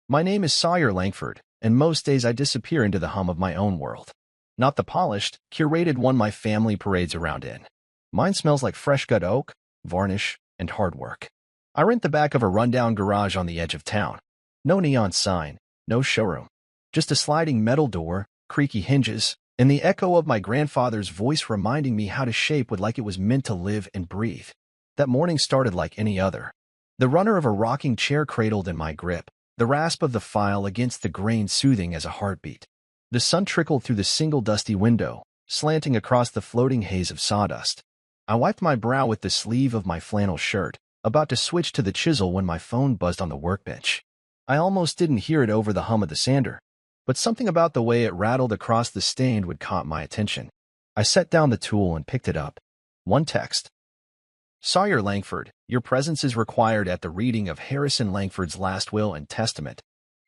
My name is Sawyer Langford, and most days I disappear into the hum of my own world. Not the polished, curated one my family parades around in. Mine smells like fresh-cut oak, varnish, and hard work. I rent the back of a rundown garage on the edge of town. No neon sign, no showroom. Just a sliding metal door, creaky hinges, and the echo of my grandfather's voice reminding me how to shape would like it was meant to live and breathe. That morning started like any other. The runner of a rocking chair cradled in my grip, the rasp of the file against the grain soothing as a heartbeat. The sun trickled through the single dusty window, slanting across the floating haze of sawdust. I wiped my brow with the sleeve of my flannel shirt, about to switch to the chisel when my phone buzzed on the workbench. I almost didn't hear it over the hum of the sander, but something about the way it rattled across the stain would caught my attention. I set down the tool and picked it up. One text. Sawyer Langford, your presence is required at the reading of Harrison Langford's last will and testament.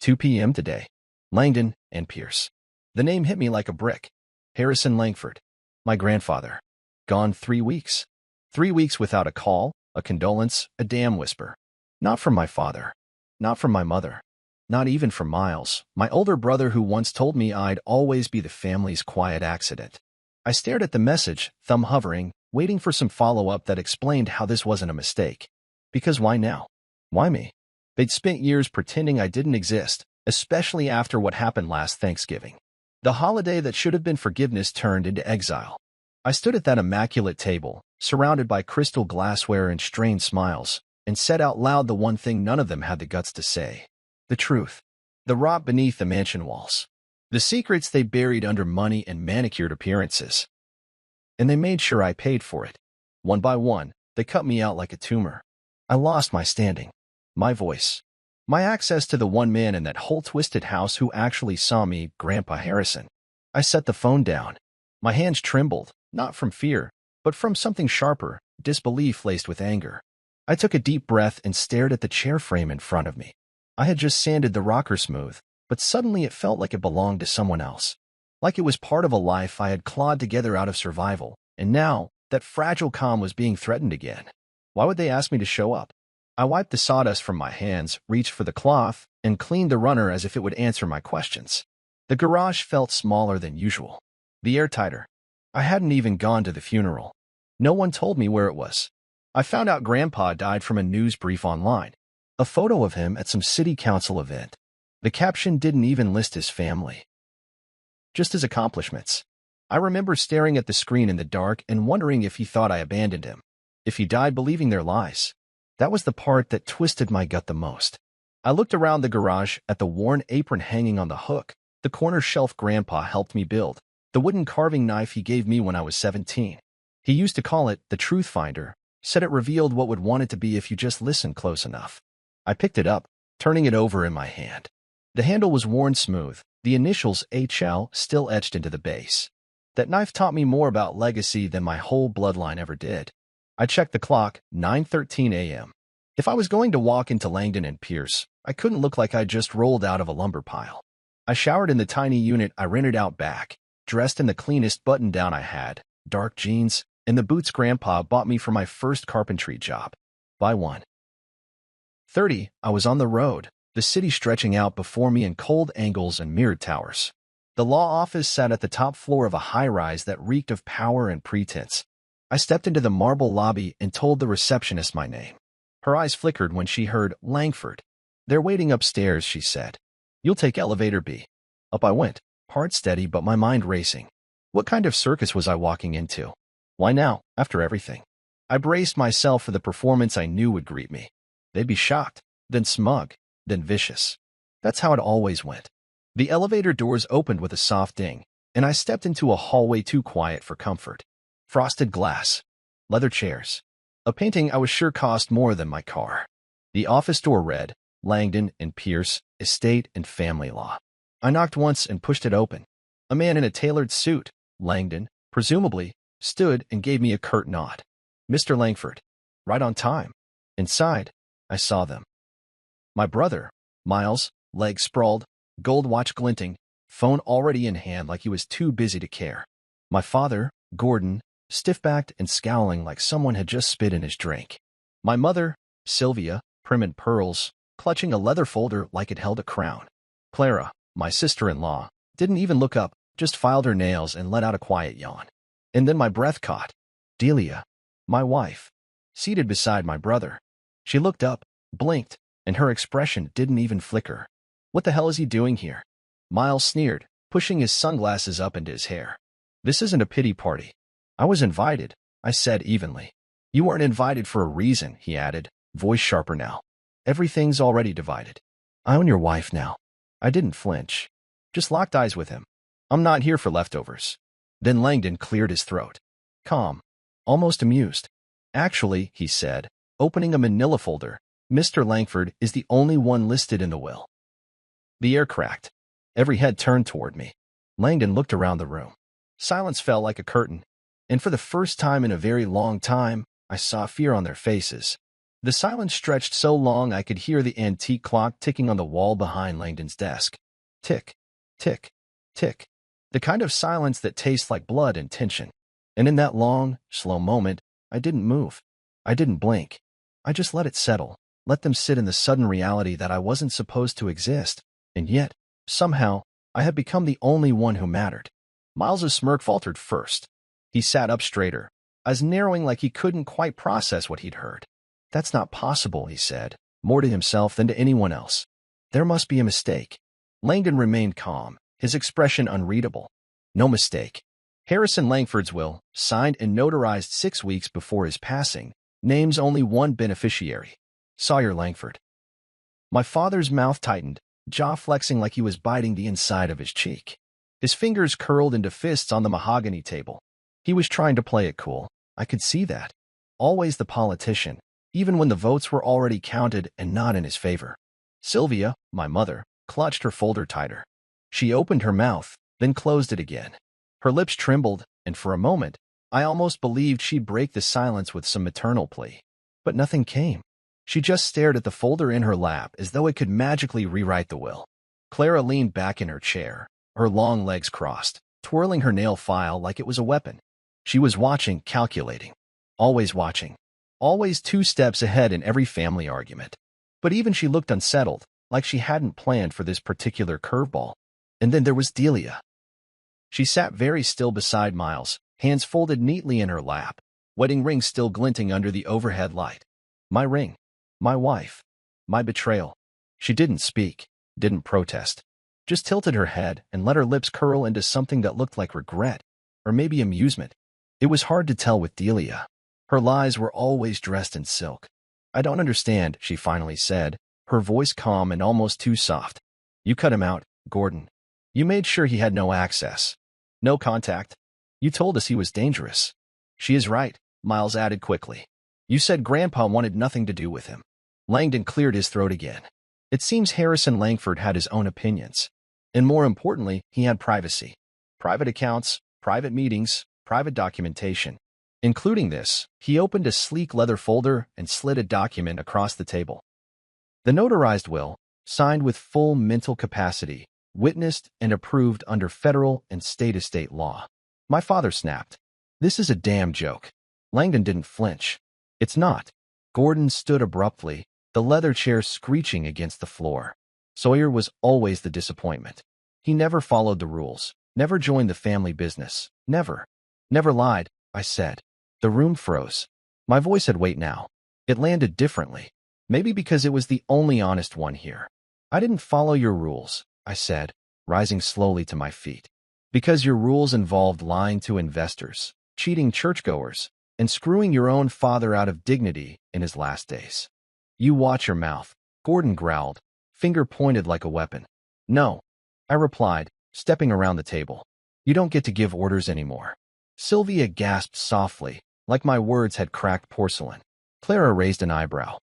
2 p.m. today. Langdon and Pierce. The name hit me like a brick. Harrison Langford. My grandfather. Gone 3 weeks. 3 weeks without a call, a condolence, a damn whisper. Not from my father. Not from my mother. Not even from Miles, my older brother who once told me I'd always be the family's quiet accident. I stared at the message, thumb hovering, waiting for some follow-up that explained how this wasn't a mistake. Because why now? Why me? They'd spent years pretending I didn't exist, especially after what happened last Thanksgiving. The holiday that should have been forgiveness turned into exile. I stood at that immaculate table, surrounded by crystal glassware and strained smiles, and said out loud the one thing none of them had the guts to say. The truth. The rot beneath the mansion walls. The secrets they buried under money and manicured appearances. And they made sure I paid for it. One by one, they cut me out like a tumor. I lost my standing, my voice, my access to the one man in that whole twisted house who actually saw me, Grandpa Harrison. I set the phone down. My hands trembled, not from fear, but from something sharper, disbelief laced with anger. I took a deep breath and stared at the chair frame in front of me. I had just sanded the rocker smooth, but suddenly it felt like it belonged to someone else. Like it was part of a life I had clawed together out of survival, and now, that fragile calm was being threatened again. Why would they ask me to show up? I wiped the sawdust from my hands, reached for the cloth, and cleaned the runner as if it would answer my questions. The garage felt smaller than usual. The air tighter. I hadn't even gone to the funeral. No one told me where it was. I found out Grandpa died from a news brief online. A photo of him at some city council event. The caption didn't even list his family. Just his accomplishments. I remember staring at the screen in the dark and wondering if he thought I abandoned him. If he died believing their lies. That was the part that twisted my gut the most. I looked around the garage at the worn apron hanging on the hook, the corner shelf Grandpa helped me build, the wooden carving knife he gave me when I was 17. He used to call it the Truth Finder, said it revealed what would want it to be if you just listened close enough. I picked it up, turning it over in my hand. The handle was worn smooth, the initials HL still etched into the base. That knife taught me more about legacy than my whole bloodline ever did. I checked the clock, 9:13 a.m. If I was going to walk into Langdon and Pierce, I couldn't look like I'd just rolled out of a lumber pile. I showered in the tiny unit I rented out back, dressed in the cleanest button-down I had, dark jeans, and the boots Grandpa bought me for my first carpentry job. By 1:30, I was on the road, the city stretching out before me in cold angles and mirrored towers. The law office sat at the top floor of a high-rise that reeked of power and pretense. I stepped into the marble lobby and told the receptionist my name. Her eyes flickered when she heard Langford. "They're waiting upstairs," she said. "You'll take elevator B." Up I went, heart steady but my mind racing. What kind of circus was I walking into? Why now, after everything? I braced myself for the performance I knew would greet me. They'd be shocked, then smug, then vicious. That's how it always went. The elevator doors opened with a soft ding, and I stepped into a hallway too quiet for comfort. Frosted glass, leather chairs, a painting I was sure cost more than my car. The office door read, Langdon and Pierce, Estate and Family Law. I knocked once and pushed it open. A man in a tailored suit, Langdon, presumably, stood and gave me a curt nod. "Mr. Langford." Right on time. Inside, I saw them. My brother, Miles, legs sprawled, gold watch glinting, phone already in hand like he was too busy to care. My father, Gordon, stiff-backed and scowling like someone had just spit in his drink. My mother, Sylvia, prim in pearls, clutching a leather folder like it held a crown. Clara, my sister-in-law, didn't even look up, just filed her nails and let out a quiet yawn. And then my breath caught. Delia, my wife, seated beside my brother. She looked up, blinked, and her expression didn't even flicker. What the hell is he doing here? Miles sneered, pushing his sunglasses up into his hair. This isn't a pity party. I was invited, I said evenly. You weren't invited for a reason, he added, voice sharper now. Everything's already divided. I own your wife now. I didn't flinch. Just locked eyes with him. I'm not here for leftovers. Then Langdon cleared his throat. Calm. Almost amused. Actually, he said, opening a manila folder, Mr. Langford is the only one listed in the will. The air cracked. Every head turned toward me. Langdon looked around the room. Silence fell like a curtain, and for the first time in a very long time, I saw fear on their faces. The silence stretched so long I could hear the antique clock ticking on the wall behind Langdon's desk. Tick, tick, tick. The kind of silence that tastes like blood and tension. And in that long, slow moment, I didn't move. I didn't blink. I just let it settle, let them sit in the sudden reality that I wasn't supposed to exist. And yet, somehow, I had become the only one who mattered. Miles's smirk faltered first. He sat up straighter, eyes narrowing like he couldn't quite process what he'd heard. That's not possible, he said, more to himself than to anyone else. There must be a mistake. Langdon remained calm, his expression unreadable. No mistake. Harrison Langford's will, signed and notarized 6 weeks before his passing, names only one beneficiary, Sawyer Langford. My father's mouth tightened, jaw flexing like he was biting the inside of his cheek. His fingers curled into fists on the mahogany table. He was trying to play it cool. I could see that. Always the politician, even when the votes were already counted and not in his favor. Sylvia, my mother, clutched her folder tighter. She opened her mouth, then closed it again. Her lips trembled, and for a moment, I almost believed she'd break the silence with some maternal plea. But nothing came. She just stared at the folder in her lap as though it could magically rewrite the will. Clara leaned back in her chair, her long legs crossed, twirling her nail file like it was a weapon. She was watching, calculating. Always watching. Always 2 steps ahead in every family argument. But even she looked unsettled, like she hadn't planned for this particular curveball. And then there was Delia. She sat very still beside Miles, hands folded neatly in her lap, wedding ring still glinting under the overhead light. My ring. My wife. My betrayal. She didn't speak, didn't protest. Just tilted her head and let her lips curl into something that looked like regret, or maybe amusement. It was hard to tell with Delia. Her lies were always dressed in silk. I don't understand, she finally said, her voice calm and almost too soft. You cut him out, Gordon. You made sure he had no access. No contact. You told us he was dangerous. She is right, Miles added quickly. You said Grandpa wanted nothing to do with him. Langdon cleared his throat again. It seems Harrison Langford had his own opinions. And more importantly, he had privacy. Private accounts, private meetings, private documentation. Including this, he opened a sleek leather folder and slid a document across the table. The notarized will, signed with full mental capacity, witnessed and approved under federal and state estate law. My father snapped. This is a damn joke. Langdon didn't flinch. It's not. Gordon stood abruptly, the leather chair screeching against the floor. Sawyer was always the disappointment. He never followed the rules, never joined the family business, never. Never lied, I said. The room froze. My voice had weight now. It landed differently. Maybe because it was the only honest one here. I didn't follow your rules, I said, rising slowly to my feet. Because your rules involved lying to investors, cheating churchgoers, and screwing your own father out of dignity in his last days. You watch your mouth, Gordon growled, finger pointed like a weapon. No, I replied, stepping around the table. You don't get to give orders anymore. Sylvia gasped softly, like my words had cracked porcelain. Clara raised an eyebrow.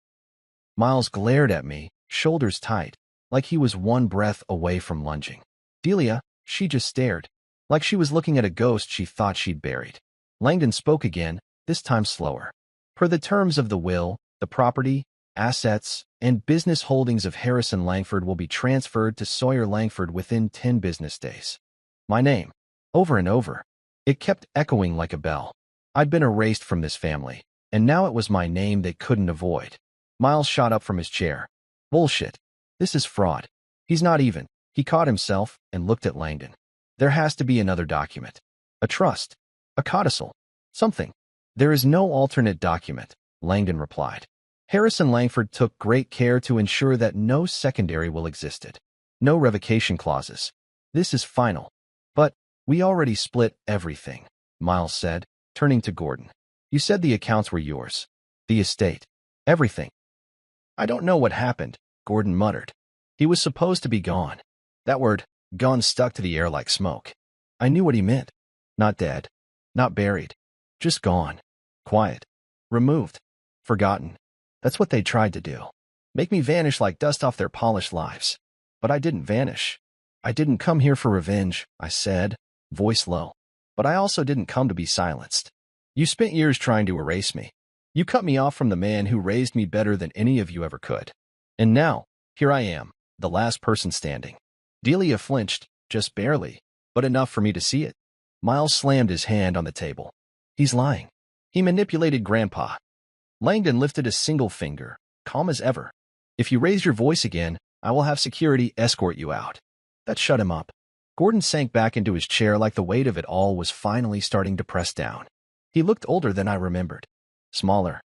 Miles glared at me, shoulders tight, like he was one breath away from lunging. Delia, she just stared, like she was looking at a ghost she thought she'd buried. Langdon spoke again, this time slower. Per the terms of the will, the property, assets, and business holdings of Harrison Langford will be transferred to Sawyer Langford within 10 business days. My name. Over and over. It kept echoing like a bell. I'd been erased from this family, and now it was my name they couldn't avoid. Miles shot up from his chair. Bullshit. This is fraud. He's not even. He caught himself and looked at Langdon. There has to be another document. A trust. A codicil. Something. There is no alternate document, Langdon replied. Harrison Langford took great care to ensure that no secondary will existed. No revocation clauses. This is final. But we already split everything, Miles said, turning to Gordon. You said the accounts were yours. The estate. Everything. I don't know what happened, Gordon muttered. He was supposed to be gone. That word, gone, stuck to the air like smoke. I knew what he meant. Not dead. Not buried. Just gone. Quiet. Removed. Forgotten. That's what they tried to do. Make me vanish like dust off their polished lives. But I didn't vanish. I didn't come here for revenge, I said, voice low. But I also didn't come to be silenced. You spent years trying to erase me. You cut me off from the man who raised me better than any of you ever could. And now, here I am, the last person standing. Delia flinched, just barely, but enough for me to see it. Miles slammed his hand on the table. He's lying. He manipulated Grandpa. Langdon lifted a single finger, calm as ever. If you raise your voice again, I will have security escort you out. That shut him up. Gordon sank back into his chair like the weight of it all was finally starting to press down. He looked older than I remembered. Smaller.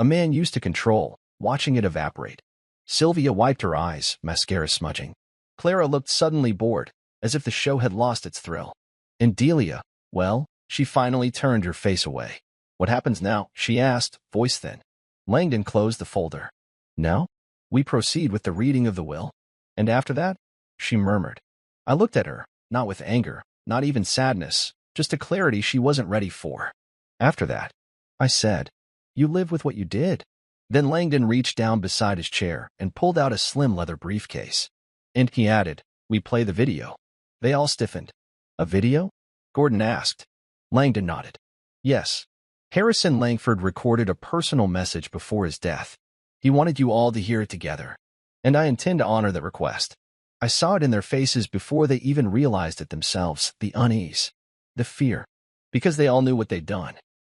A man used to control, watching it evaporate. Sylvia wiped her eyes, mascara smudging. Clara looked suddenly bored, as if the show had lost its thrill. And Delia, well, she finally turned her face away. What happens now? She asked, voice thin. Langdon closed the folder. Now? We proceed with the reading of the will. And after that? She murmured. I looked at her, not with anger, not even sadness, just a clarity she wasn't ready for. After that, I said, you live with what you did. Then Langdon reached down beside his chair and pulled out a slim leather briefcase. And he added, we play the video. They all stiffened. A video? Gordon asked. Langdon nodded. Yes. Harrison Langford recorded a personal message before his death. He wanted you all to hear it together. And I intend to honor that request. I saw it in their faces before they even realized it themselves, the unease, the fear, because they all knew what they'd done.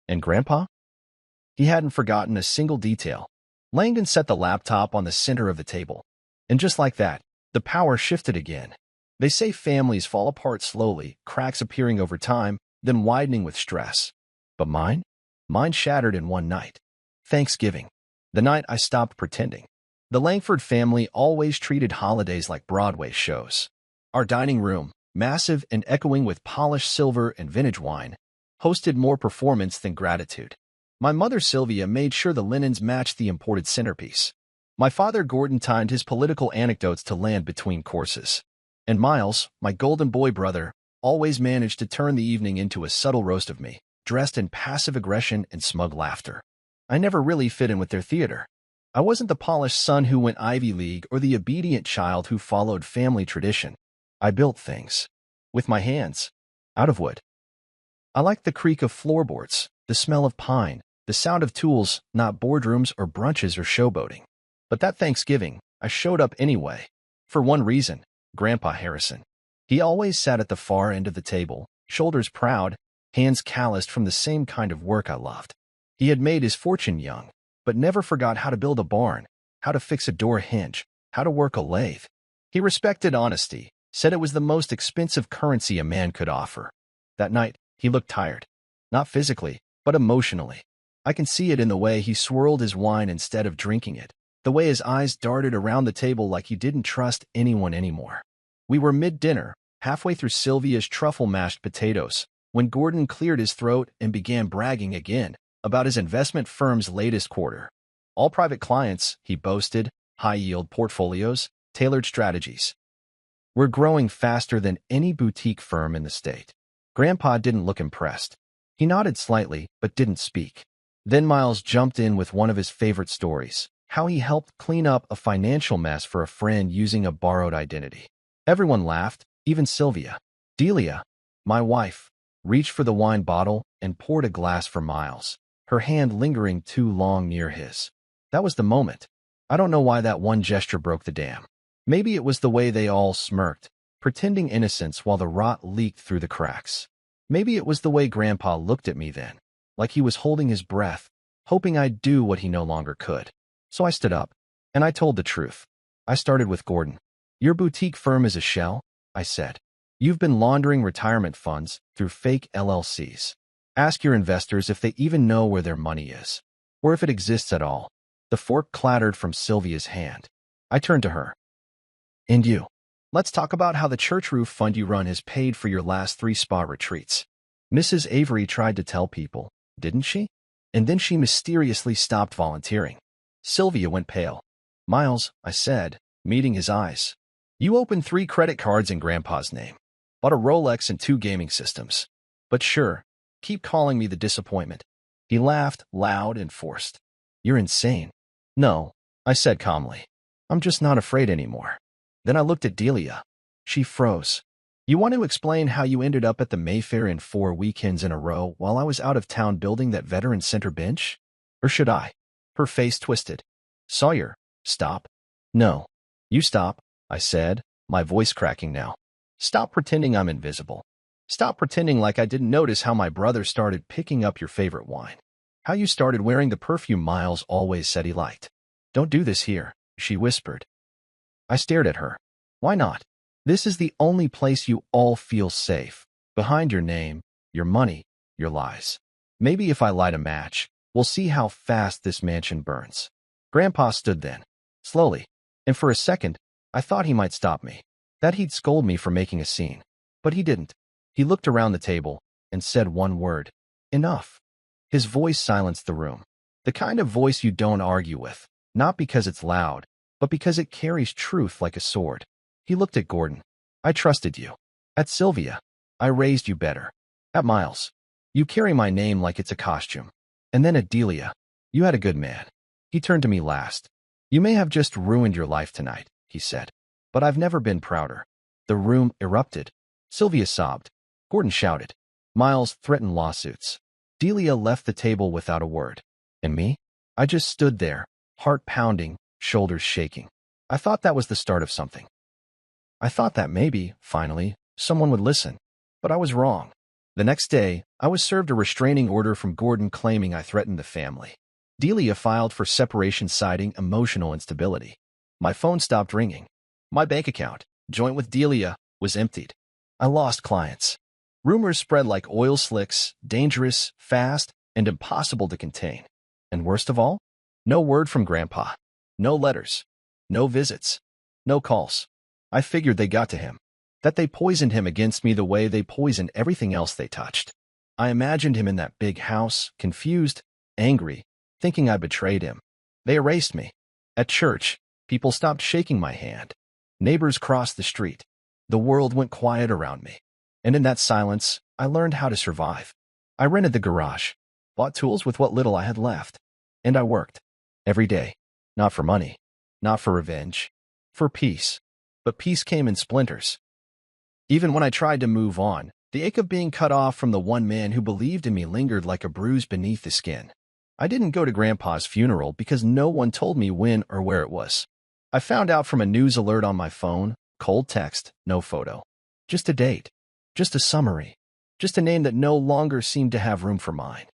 And Grandpa? He hadn't forgotten a single detail. Langdon set the laptop on the center of the table. And just like that, the power shifted again. They say families fall apart slowly, cracks appearing over time, then widening with stress. But mine? Mine shattered in one night. Thanksgiving. The night I stopped pretending. The Langford family always treated holidays like Broadway shows. Our dining room, massive and echoing with polished silver and vintage wine, hosted more performance than gratitude. My mother Sylvia made sure the linens matched the imported centerpiece. My father Gordon timed his political anecdotes to land between courses. And Miles, my golden boy brother, always managed to turn the evening into a subtle roast of me, dressed in passive aggression and smug laughter. I never really fit in with their theater. I wasn't the polished son who went Ivy League or the obedient child who followed family tradition. I built things. With my hands. Out of wood. I liked the creak of floorboards, the smell of pine, the sound of tools, not boardrooms or brunches or showboating. But that Thanksgiving, I showed up anyway. For one reason, Grandpa Harrison. He always sat at the far end of the table, shoulders proud, hands calloused from the same kind of work I loved. He had made his fortune young, but never forgot how to build a barn, how to fix a door hinge, how to work a lathe. He respected honesty, said it was the most expensive currency a man could offer. That night, he looked tired. Not physically, but emotionally. I can see it in the way he swirled his wine instead of drinking it, the way his eyes darted around the table like he didn't trust anyone anymore. We were mid-dinner, halfway through Sylvia's truffle mashed potatoes, when Gordon cleared his throat and began bragging again about his investment firm's latest quarter. All private clients, he boasted, high-yield portfolios, tailored strategies. We're growing faster than any boutique firm in the state. Grandpa didn't look impressed. He nodded slightly, but didn't speak. Then Miles jumped in with one of his favorite stories, how he helped clean up a financial mess for a friend using a borrowed identity. Everyone laughed, even Sylvia. Delia, my wife, reached for the wine bottle and poured a glass for Miles, her hand lingering too long near his. That was the moment. I don't know why that one gesture broke the dam. Maybe it was the way they all smirked, pretending innocence while the rot leaked through the cracks. Maybe it was the way Grandpa looked at me then, like he was holding his breath, hoping I'd do what he no longer could. So I stood up. And I told the truth. I started with Gordon. Your boutique firm is a shell, I said. You've been laundering retirement funds through fake LLCs. Ask your investors if they even know where their money is, or if it exists at all. The fork clattered from Sylvia's hand. I turned to her. And you? Let's talk about how the church roof fund you run has paid for your last 3 spa retreats. Mrs. Avery tried to tell people, didn't she? And then she mysteriously stopped volunteering. Sylvia went pale. Miles, I said, meeting his eyes. You opened 3 credit cards in Grandpa's name, bought a Rolex and 2 gaming systems. But sure, keep calling me the disappointment. He laughed, loud and forced. You're insane. No, I said calmly. I'm just not afraid anymore. Then I looked at Delia. She froze. You want to explain how you ended up at the Mayfair in 4 weekends in a row while I was out of town building that veteran center bench? Or should I? Her face twisted. Sawyer, stop. No. You stop, I said, my voice cracking now. Stop pretending I'm invisible. Stop pretending like I didn't notice how my brother started picking up your favorite wine. How you started wearing the perfume Miles always said he liked. Don't do this here, she whispered. I stared at her. Why not? This is the only place you all feel safe. Behind your name, your money, your lies. Maybe if I light a match, we'll see how fast this mansion burns. Grandpa stood then, slowly, and for a second, I thought he might stop me, that he'd scold me for making a scene. But he didn't. He looked around the table and said one word. Enough. His voice silenced the room. The kind of voice you don't argue with, not because it's loud, but because it carries truth like a sword. He looked at Gordon. I trusted you. At Sylvia, I raised you better. At Miles, you carry my name like it's a costume. And then at Delia, you had a good man. He turned to me last. You may have just ruined your life tonight, he said. But I've never been prouder. The room erupted. Sylvia sobbed. Gordon shouted. Miles threatened lawsuits. Delia left the table without a word. And me? I just stood there, heart pounding, shoulders shaking. I thought that was the start of something. I thought that maybe, finally, someone would listen. But I was wrong. The next day, I was served a restraining order from Gordon claiming I threatened the family. Delia filed for separation citing emotional instability. My phone stopped ringing. My bank account, joint with Delia, was emptied. I lost clients. Rumors spread like oil slicks, dangerous, fast, and impossible to contain. And worst of all, no word from Grandpa. No letters. No visits. No calls. I figured they got to him. That they poisoned him against me the way they poisoned everything else they touched. I imagined him in that big house, confused, angry, thinking I betrayed him. They erased me. At church, people stopped shaking my hand. Neighbors crossed the street. The world went quiet around me. And in that silence, I learned how to survive. I rented the garage, bought tools with what little I had left. And I worked. Every day. Not for money. Not for revenge. For peace. But peace came in splinters. Even when I tried to move on, the ache of being cut off from the one man who believed in me lingered like a bruise beneath the skin. I didn't go to Grandpa's funeral because no one told me when or where it was. I found out from a news alert on my phone, cold text, no photo. Just a date. Just a summary. Just a name that no longer seemed to have room for mine.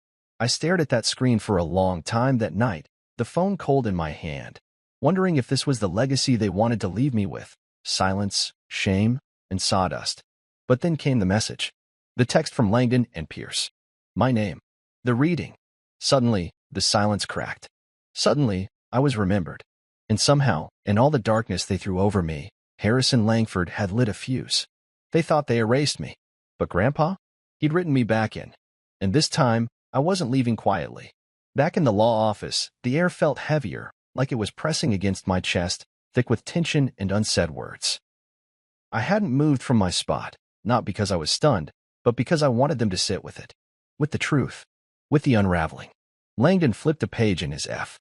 I stared at that screen for a long time that night, the phone cold in my hand, wondering if this was the legacy they wanted to leave me with. Silence, shame, and sawdust. But then came the message. The text from Langdon and Pierce. My name. The reading. Suddenly, the silence cracked. Suddenly, I was remembered. And somehow, in all the darkness they threw over me, Harris and Langford had lit a fuse. They thought they erased me. But Grandpa? He'd written me back in. And this time, I wasn't leaving quietly. Back in the law office, the air felt heavier, like it was pressing against my chest, thick with tension and unsaid words. I hadn't moved from my spot, not because I was stunned, but because I wanted them to sit with it. With the truth. With the unraveling. Langdon flipped a page in his F.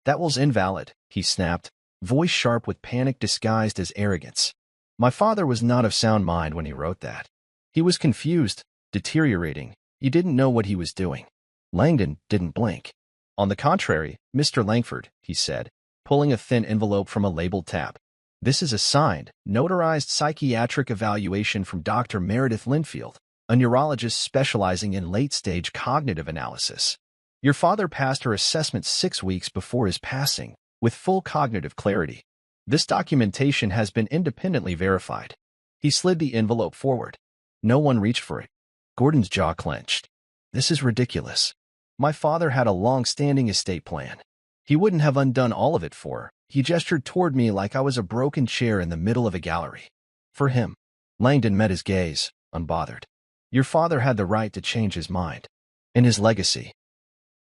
That will's invalid, he snapped, voice sharp with panic disguised as arrogance. My father was not of sound mind when he wrote that. He was confused, deteriorating. He didn't know what he was doing. Langdon didn't blink. On the contrary, Mr. Langford, he said, pulling a thin envelope from a labeled tab. This is a signed, notarized psychiatric evaluation from Dr. Meredith Linfield, a neurologist specializing in late-stage cognitive analysis. Your father passed her assessment 6 weeks before his passing, with full cognitive clarity. This documentation has been independently verified. He slid the envelope forward. No one reached for it. Gordon's jaw clenched. This is ridiculous. My father had a long-standing estate plan. He wouldn't have undone all of it for her. He gestured toward me like I was a broken chair in the middle of a gallery. For him. Langdon met his gaze, unbothered. Your father had the right to change his mind. And his legacy.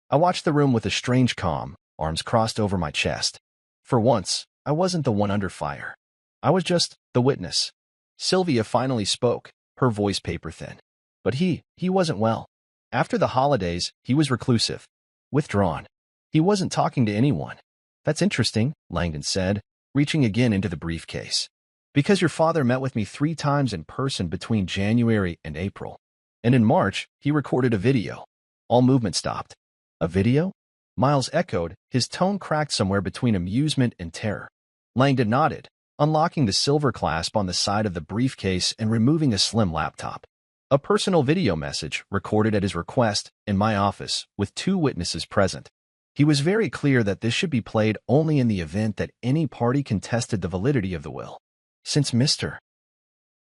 I watched the room with a strange calm, arms crossed over my chest. For once, I wasn't the one under fire. I was just the witness. Sylvia finally spoke, her voice paper-thin. But he wasn't well. After the holidays, he was reclusive. Withdrawn. He wasn't talking to anyone. That's interesting, Langdon said, reaching again into the briefcase. Because your father met with me 3 times in person between January and April. And in March, he recorded a video. All movement stopped. A video? Miles echoed, his tone cracked somewhere between amusement and terror. Langdon nodded, unlocking the silver clasp on the side of the briefcase and removing a slim laptop. A personal video message, recorded at his request, in my office, with 2 witnesses present. He was very clear that this should be played only in the event that any party contested the validity of the will. Since Mr.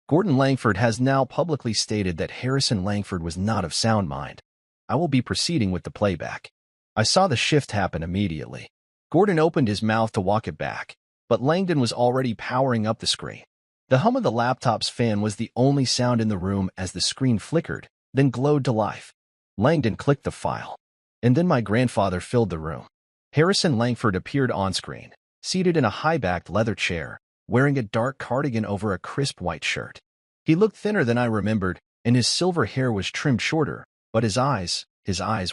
Gordon Langford has now publicly stated that Harrison Langford was not of sound mind, I will be proceeding with the playback. I saw the shift happen immediately. Gordon opened his mouth to walk it back, but Langdon was already powering up the screen. The hum of the laptop's fan was the only sound in the room as the screen flickered, then glowed to life. Langdon clicked the file. And then my grandfather filled the room. Harrison Langford appeared on screen, seated in a high-backed leather chair, wearing a dark cardigan over a crisp white shirt. He looked thinner than I remembered, and his silver hair was trimmed shorter, but his eyes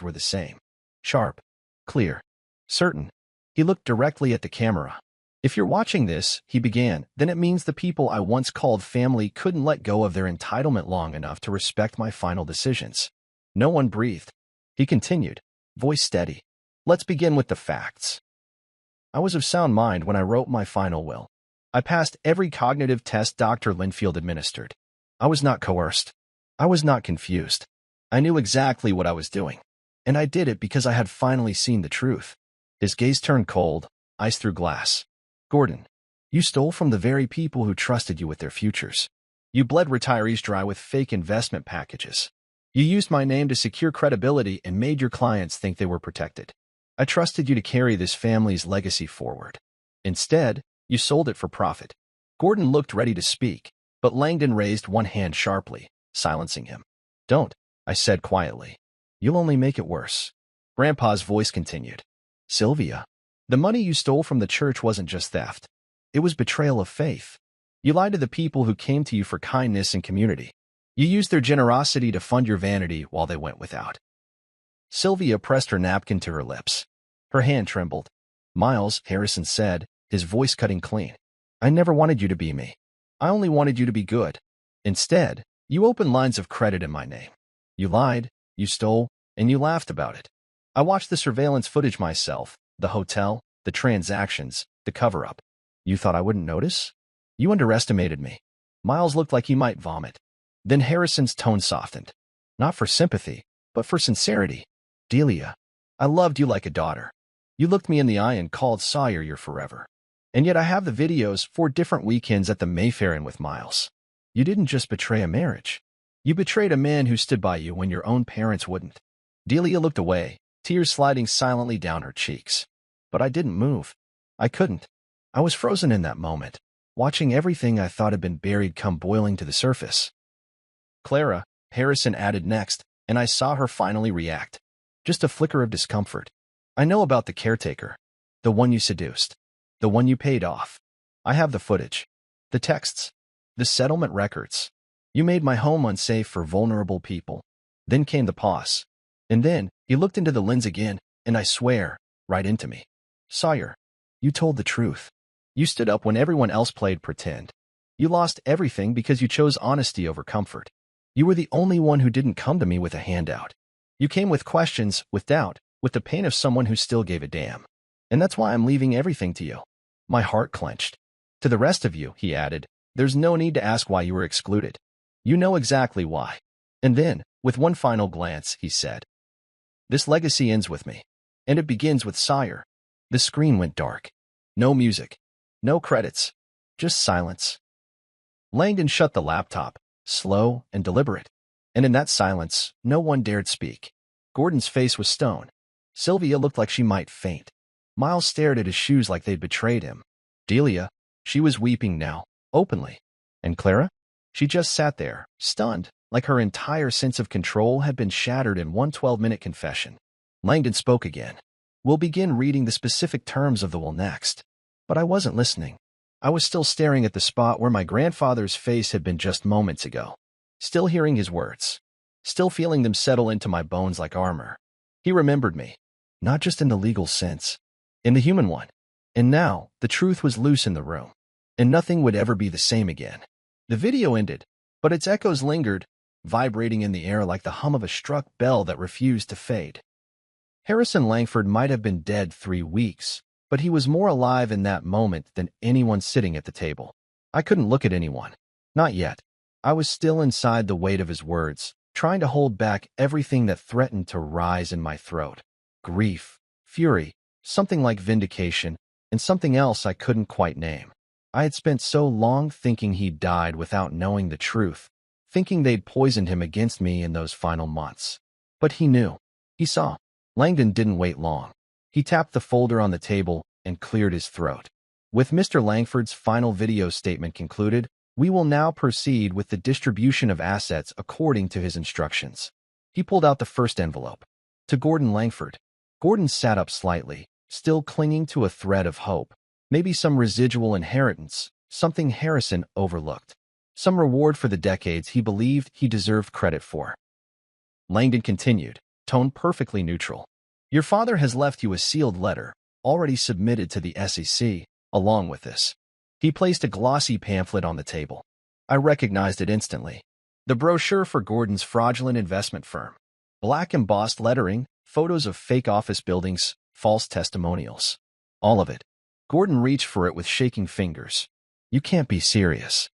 were the same. Sharp, clear, certain. He looked directly at the camera. If you're watching this, he began, then it means the people I once called family couldn't let go of their entitlement long enough to respect my final decisions. No one breathed. He continued, voice steady. Let's begin with the facts. I was of sound mind when I wrote my final will. I passed every cognitive test Dr. Linfield administered. I was not coerced. I was not confused. I knew exactly what I was doing. And I did it because I had finally seen the truth. His gaze turned cold, ice through glass. Gordon, you stole from the very people who trusted you with their futures. You bled retirees dry with fake investment packages. You used my name to secure credibility and made your clients think they were protected. I trusted you to carry this family's legacy forward. Instead, you sold it for profit. Gordon looked ready to speak, but Langdon raised one hand sharply, silencing him. Don't, I said quietly. You'll only make it worse. Grandpa's voice continued. Sylvia, the money you stole from the church wasn't just theft. It was betrayal of faith. You lied to the people who came to you for kindness and community. You used their generosity to fund your vanity while they went without. Sylvia pressed her napkin to her lips. Her hand trembled. Miles, Harrison said, his voice cutting clean. I never wanted you to be me. I only wanted you to be good. Instead, you opened lines of credit in my name. You lied, you stole, and you laughed about it. I watched the surveillance footage myself, the hotel, the transactions, the cover-up. You thought I wouldn't notice? You underestimated me. Miles looked like he might vomit. Then Harrison's tone softened. Not for sympathy, but for sincerity. Delia, I loved you like a daughter. You looked me in the eye and called Sawyer your forever. And yet I have the videos 4 different weekends at the Mayfair Inn with Miles. You didn't just betray a marriage. You betrayed a man who stood by you when your own parents wouldn't. Delia looked away, tears sliding silently down her cheeks. But I didn't move. I couldn't. I was frozen in that moment, watching everything I thought had been buried come boiling to the surface. Clara, Harrison added next, and I saw her finally react. Just a flicker of discomfort. I know about the caretaker. The one you seduced. The one you paid off. I have the footage. The texts. The settlement records. You made my home unsafe for vulnerable people. Then came the pause. And then, he looked into the lens again, and I swear, right into me. Sawyer, you told the truth. You stood up when everyone else played pretend. You lost everything because you chose honesty over comfort. You were the only one who didn't come to me with a handout. You came with questions, with doubt, with the pain of someone who still gave a damn. And that's why I'm leaving everything to you. My heart clenched. To the rest of you, he added, there's no need to ask why you were excluded. You know exactly why. And then, with one final glance, he said, this legacy ends with me. And it begins with Sawyer. The screen went dark. No music. No credits. Just silence. Langdon shut the laptop, slow and deliberate. And in that silence, no one dared speak. Gordon's face was stone. Sylvia looked like she might faint. Miles stared at his shoes like they'd betrayed him. Delia, she was weeping now, openly. And Clara? She just sat there, stunned, like her entire sense of control had been shattered in one 12-minute confession. Langdon spoke again. We'll begin reading the specific terms of the will next. But I wasn't listening. I was still staring at the spot where my grandfather's face had been just moments ago. Still hearing his words. Still feeling them settle into my bones like armor. He remembered me. Not just in the legal sense. In the human one. And now, the truth was loose in the room. And nothing would ever be the same again. The video ended, but its echoes lingered, vibrating in the air like the hum of a struck bell that refused to fade. Harrison Langford might have been dead 3 weeks, but he was more alive in that moment than anyone sitting at the table. I couldn't look at anyone. Not yet. I was still inside the weight of his words, trying to hold back everything that threatened to rise in my throat. Grief, fury, something like vindication, and something else I couldn't quite name. I had spent so long thinking he'd died without knowing the truth, thinking they'd poisoned him against me in those final months. But he knew. He saw. Langdon didn't wait long. He tapped the folder on the table and cleared his throat. With Mr. Langford's final video statement concluded, we will now proceed with the distribution of assets according to his instructions. He pulled out the first envelope. To Gordon Langford. Gordon sat up slightly, still clinging to a thread of hope. Maybe some residual inheritance, something Harrison overlooked. Some reward for the decades he believed he deserved credit for. Langdon continued, tone perfectly neutral. Your father has left you a sealed letter, already submitted to the SEC, along with this. He placed a glossy pamphlet on the table. I recognized it instantly. The brochure for Gordon's fraudulent investment firm. Black embossed lettering, photos of fake office buildings, false testimonials. All of it. Gordon reached for it with shaking fingers. You can't be serious.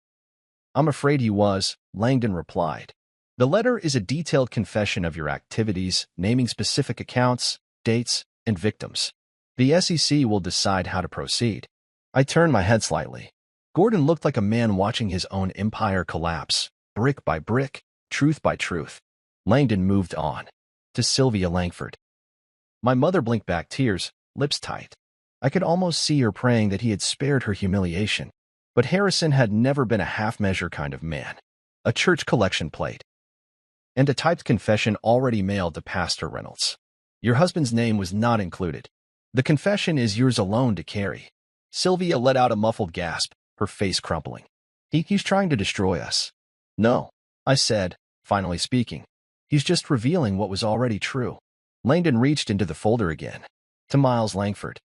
I'm afraid he was, Langdon replied. The letter is a detailed confession of your activities, naming specific accounts, dates, and victims. The SEC will decide how to proceed. I turned my head slightly. Gordon looked like a man watching his own empire collapse, brick by brick, truth by truth. Langdon moved on. To Sylvia Langford. My mother blinked back tears, lips tight. I could almost see her praying that he had spared her humiliation. But Harrison had never been a half-measure kind of man. A church collection plate. And a typed confession already mailed to Pastor Reynolds. Your husband's name was not included. The confession is yours alone to carry. Sylvia let out a muffled gasp, her face crumpling. He's trying to destroy us. No, I said, finally speaking. He's just revealing what was already true. Langdon reached into the folder again. To Miles Langford.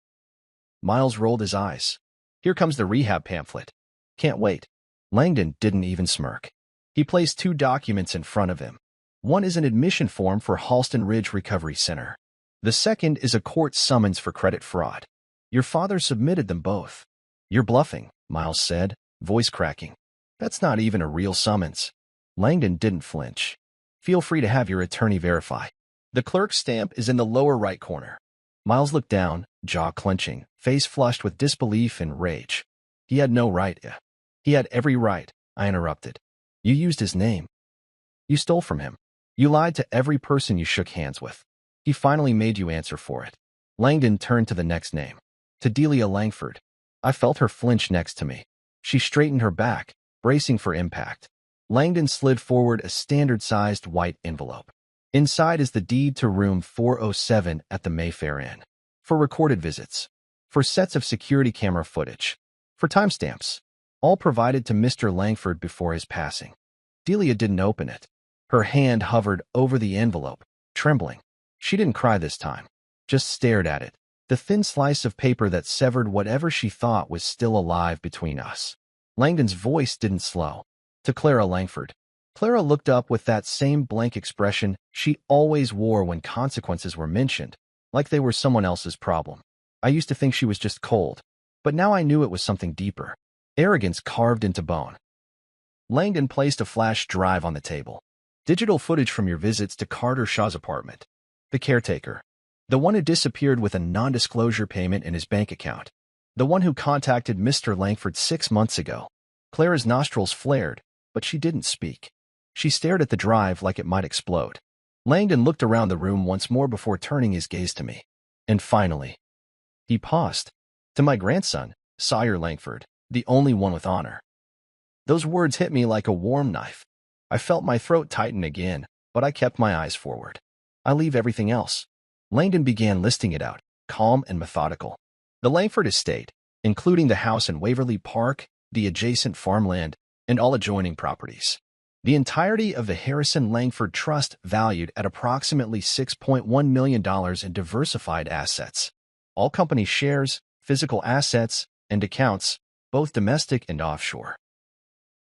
Miles rolled his eyes. Here comes the rehab pamphlet. Can't wait. Langdon didn't even smirk. He placed 2 documents in front of him. One is an admission form for Halston Ridge Recovery Center. The second is a court summons for credit fraud. Your father submitted them both. You're bluffing, Miles said, voice cracking. That's not even a real summons. Langdon didn't flinch. Feel free to have your attorney verify. The clerk's stamp is in the lower right corner. Miles looked down, jaw clenching, face flushed with disbelief and rage. He had no right. He had every right, I interrupted. You used his name. You stole from him. You lied to every person you shook hands with. He finally made you answer for it. Langdon turned to the next name. To Delia Langford. I felt her flinch next to me. She straightened her back, bracing for impact. Langdon slid forward a standard-sized white envelope. Inside is the deed to room 407 at the Mayfair Inn. For recorded visits. For sets of security camera footage. For timestamps. All provided to Mr. Langford before his passing. Delia didn't open it. Her hand hovered over the envelope, trembling. She didn't cry this time. Just stared at it. The thin slice of paper that severed whatever she thought was still alive between us. Langdon's voice didn't slow. To Clara Langford. Clara looked up with that same blank expression she always wore when consequences were mentioned, like they were someone else's problem. I used to think she was just cold, but now I knew it was something deeper. Arrogance carved into bone. Langdon placed a flash drive on the table. Digital footage from your visits to Carter Shaw's apartment. The caretaker. The one who disappeared with a non-disclosure payment in his bank account. The one who contacted Mr. Langford 6 months ago. Clara's nostrils flared, but she didn't speak. She stared at the drive like it might explode. Langdon looked around the room once more before turning his gaze to me. And finally, he paused. To my grandson, Sawyer Langford, the only one with honor. Those words hit me like a warm knife. I felt my throat tighten again, but I kept my eyes forward. I leave everything else. Langdon began listing it out, calm and methodical. The Langford estate, including the house in Waverly Park, the adjacent farmland, and all adjoining properties. The entirety of the Harrison Langford Trust valued at approximately $6.1 million in diversified assets. All company shares, physical assets, and accounts, both domestic and offshore.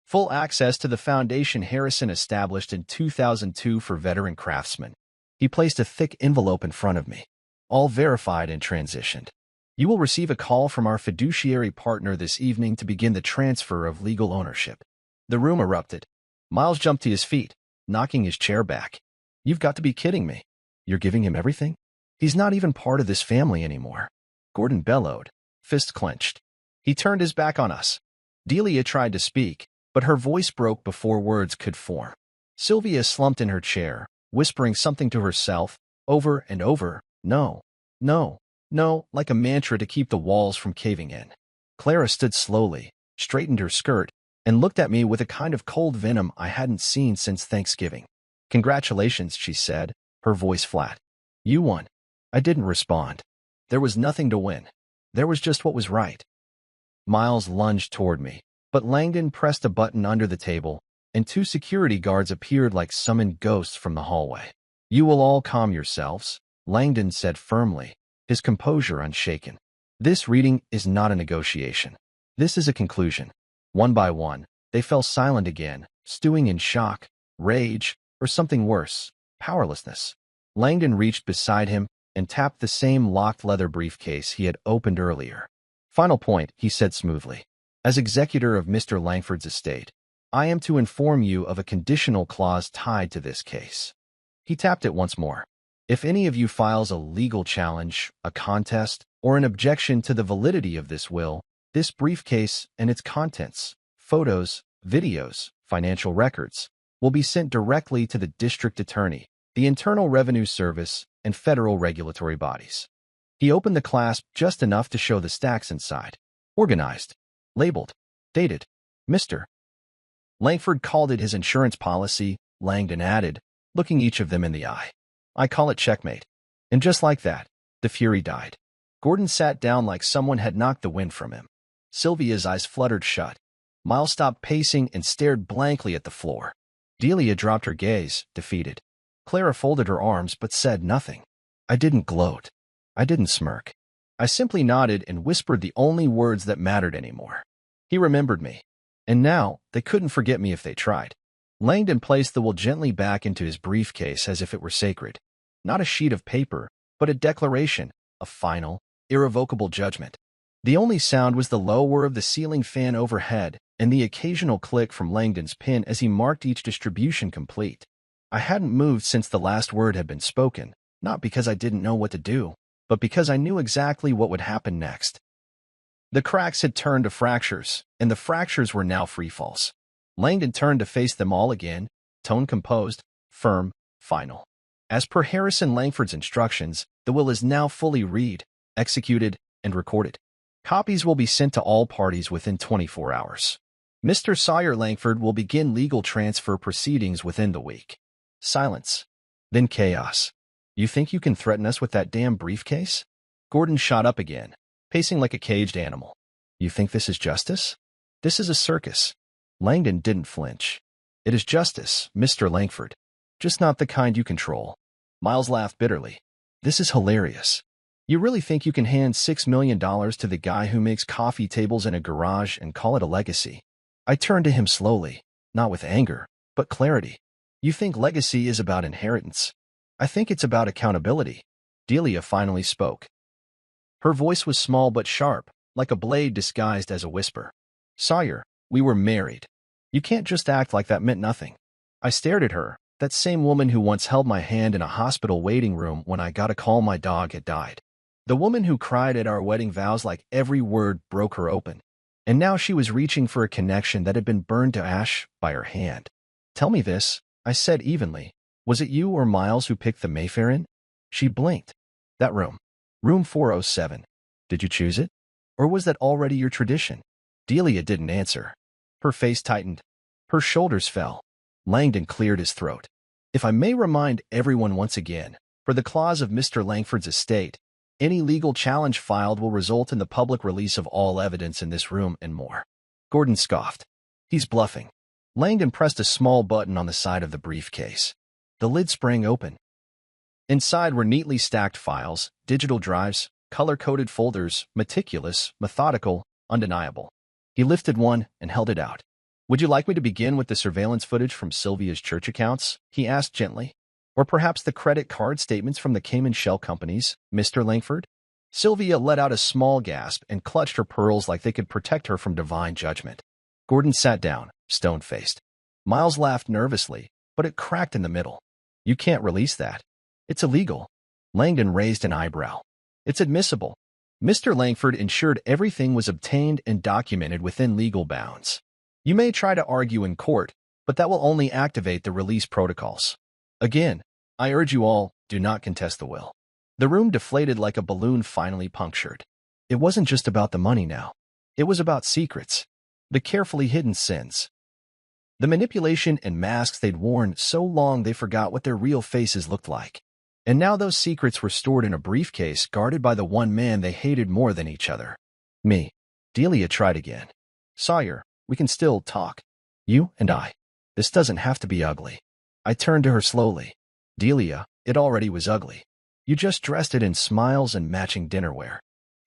Full access to the foundation Harrison established in 2002 for veteran craftsmen. He placed a thick envelope in front of me, all verified and transitioned. You will receive a call from our fiduciary partner this evening to begin the transfer of legal ownership. The room erupted. Miles jumped to his feet, knocking his chair back. You've got to be kidding me. You're giving him everything? He's not even part of this family anymore. Gordon bellowed, fist clenched. He turned his back on us. Delia tried to speak, but her voice broke before words could form. Sylvia slumped in her chair, whispering something to herself, over and over, no, no, no, like a mantra to keep the walls from caving in. Clara stood slowly, straightened her skirt, and looked at me with a kind of cold venom I hadn't seen since Thanksgiving. Congratulations, she said, her voice flat. You won. I didn't respond. There was nothing to win. There was just what was right. Miles lunged toward me, but Langdon pressed a button under the table, and 2 security guards appeared like summoned ghosts from the hallway. You will all calm yourselves, Langdon said firmly, his composure unshaken. This reading is not a negotiation. This is a conclusion. One by one, they fell silent again, stewing in shock, rage, or something worse, powerlessness. Langdon reached beside him and tapped the same locked leather briefcase he had opened earlier. Final point, he said smoothly. As executor of Mr. Langford's estate, I am to inform you of a conditional clause tied to this case. He tapped it once more. If any of you files a legal challenge, a contest, or an objection to the validity of this will, this briefcase and its contents, photos, videos, financial records, will be sent directly to the district attorney, the Internal Revenue Service, and federal regulatory bodies. He opened the clasp just enough to show the stacks inside. Organized. Labeled. Dated. Mr. Langford called it his insurance policy, Langdon added, looking each of them in the eye. I call it checkmate. And just like that, the fury died. Gordon sat down like someone had knocked the wind from him. Sylvia's eyes fluttered shut. Miles stopped pacing and stared blankly at the floor. Delia dropped her gaze, defeated. Clara folded her arms but said nothing. I didn't gloat. I didn't smirk. I simply nodded and whispered the only words that mattered anymore. He remembered me. And now, they couldn't forget me if they tried. Langdon placed the will gently back into his briefcase as if it were sacred. Not a sheet of paper, but a declaration, a final, irrevocable judgment. The only sound was the low whir of the ceiling fan overhead and the occasional click from Langdon's pen as he marked each distribution complete. I hadn't moved since the last word had been spoken, not because I didn't know what to do, but because I knew exactly what would happen next. The cracks had turned to fractures, and the fractures were now freefalls. Langdon turned to face them all again, tone composed, firm, final. As per Harrison Langford's instructions, the will is now fully read, executed, and recorded. Copies will be sent to all parties within 24 hours. Mr. Sawyer Langford will begin legal transfer proceedings within the week. Silence. Then chaos. You think you can threaten us with that damn briefcase? Gordon shot up again, pacing like a caged animal. You think this is justice? This is a circus. Langdon didn't flinch. It is justice, Mr. Langford. Just not the kind you control. Miles laughed bitterly. This is hilarious. You really think you can hand $6 million to the guy who makes coffee tables in a garage and call it a legacy? I turned to him slowly, not with anger, but clarity. You think legacy is about inheritance. I think it's about accountability. Delia finally spoke. Her voice was small but sharp, like a blade disguised as a whisper. Sawyer, we were married. You can't just act like that meant nothing. I stared at her, that same woman who once held my hand in a hospital waiting room when I got a call my dog had died. The woman who cried at our wedding vows like every word broke her open. And now she was reaching for a connection that had been burned to ash by her hand. Tell me this, I said evenly. Was it you or Miles who picked the Mayfair Inn? She blinked. That room. Room 407. Did you choose it? Or was that already your tradition? Delia didn't answer. Her face tightened. Her shoulders fell. Langdon cleared his throat. If I may remind everyone once again, for the clause of Mr. Langford's estate, any legal challenge filed will result in the public release of all evidence in this room and more. Gordon scoffed. He's bluffing. Langdon pressed a small button on the side of the briefcase. The lid sprang open. Inside were neatly stacked files, digital drives, color-coded folders, meticulous, methodical, undeniable. He lifted one and held it out. Would you like me to begin with the surveillance footage from Sylvia's church accounts? He asked gently. Or perhaps the credit card statements from the Cayman Shell companies, Mr. Langford? Sylvia let out a small gasp and clutched her pearls like they could protect her from divine judgment. Gordon sat down, stone-faced. Miles laughed nervously, but it cracked in the middle. You can't release that. It's illegal. Langdon raised an eyebrow. It's admissible. Mr. Langford ensured everything was obtained and documented within legal bounds. You may try to argue in court, but that will only activate the release protocols. Again, I urge you all, do not contest the will. The room deflated like a balloon finally punctured. It wasn't just about the money now. It was about secrets. The carefully hidden sins. The manipulation and masks they'd worn so long they forgot what their real faces looked like. And now those secrets were stored in a briefcase guarded by the one man they hated more than each other. Me. Delia tried again. Sawyer, we can still talk. You and I. This doesn't have to be ugly. I turned to her slowly. Delia, it already was ugly. You just dressed it in smiles and matching dinnerware.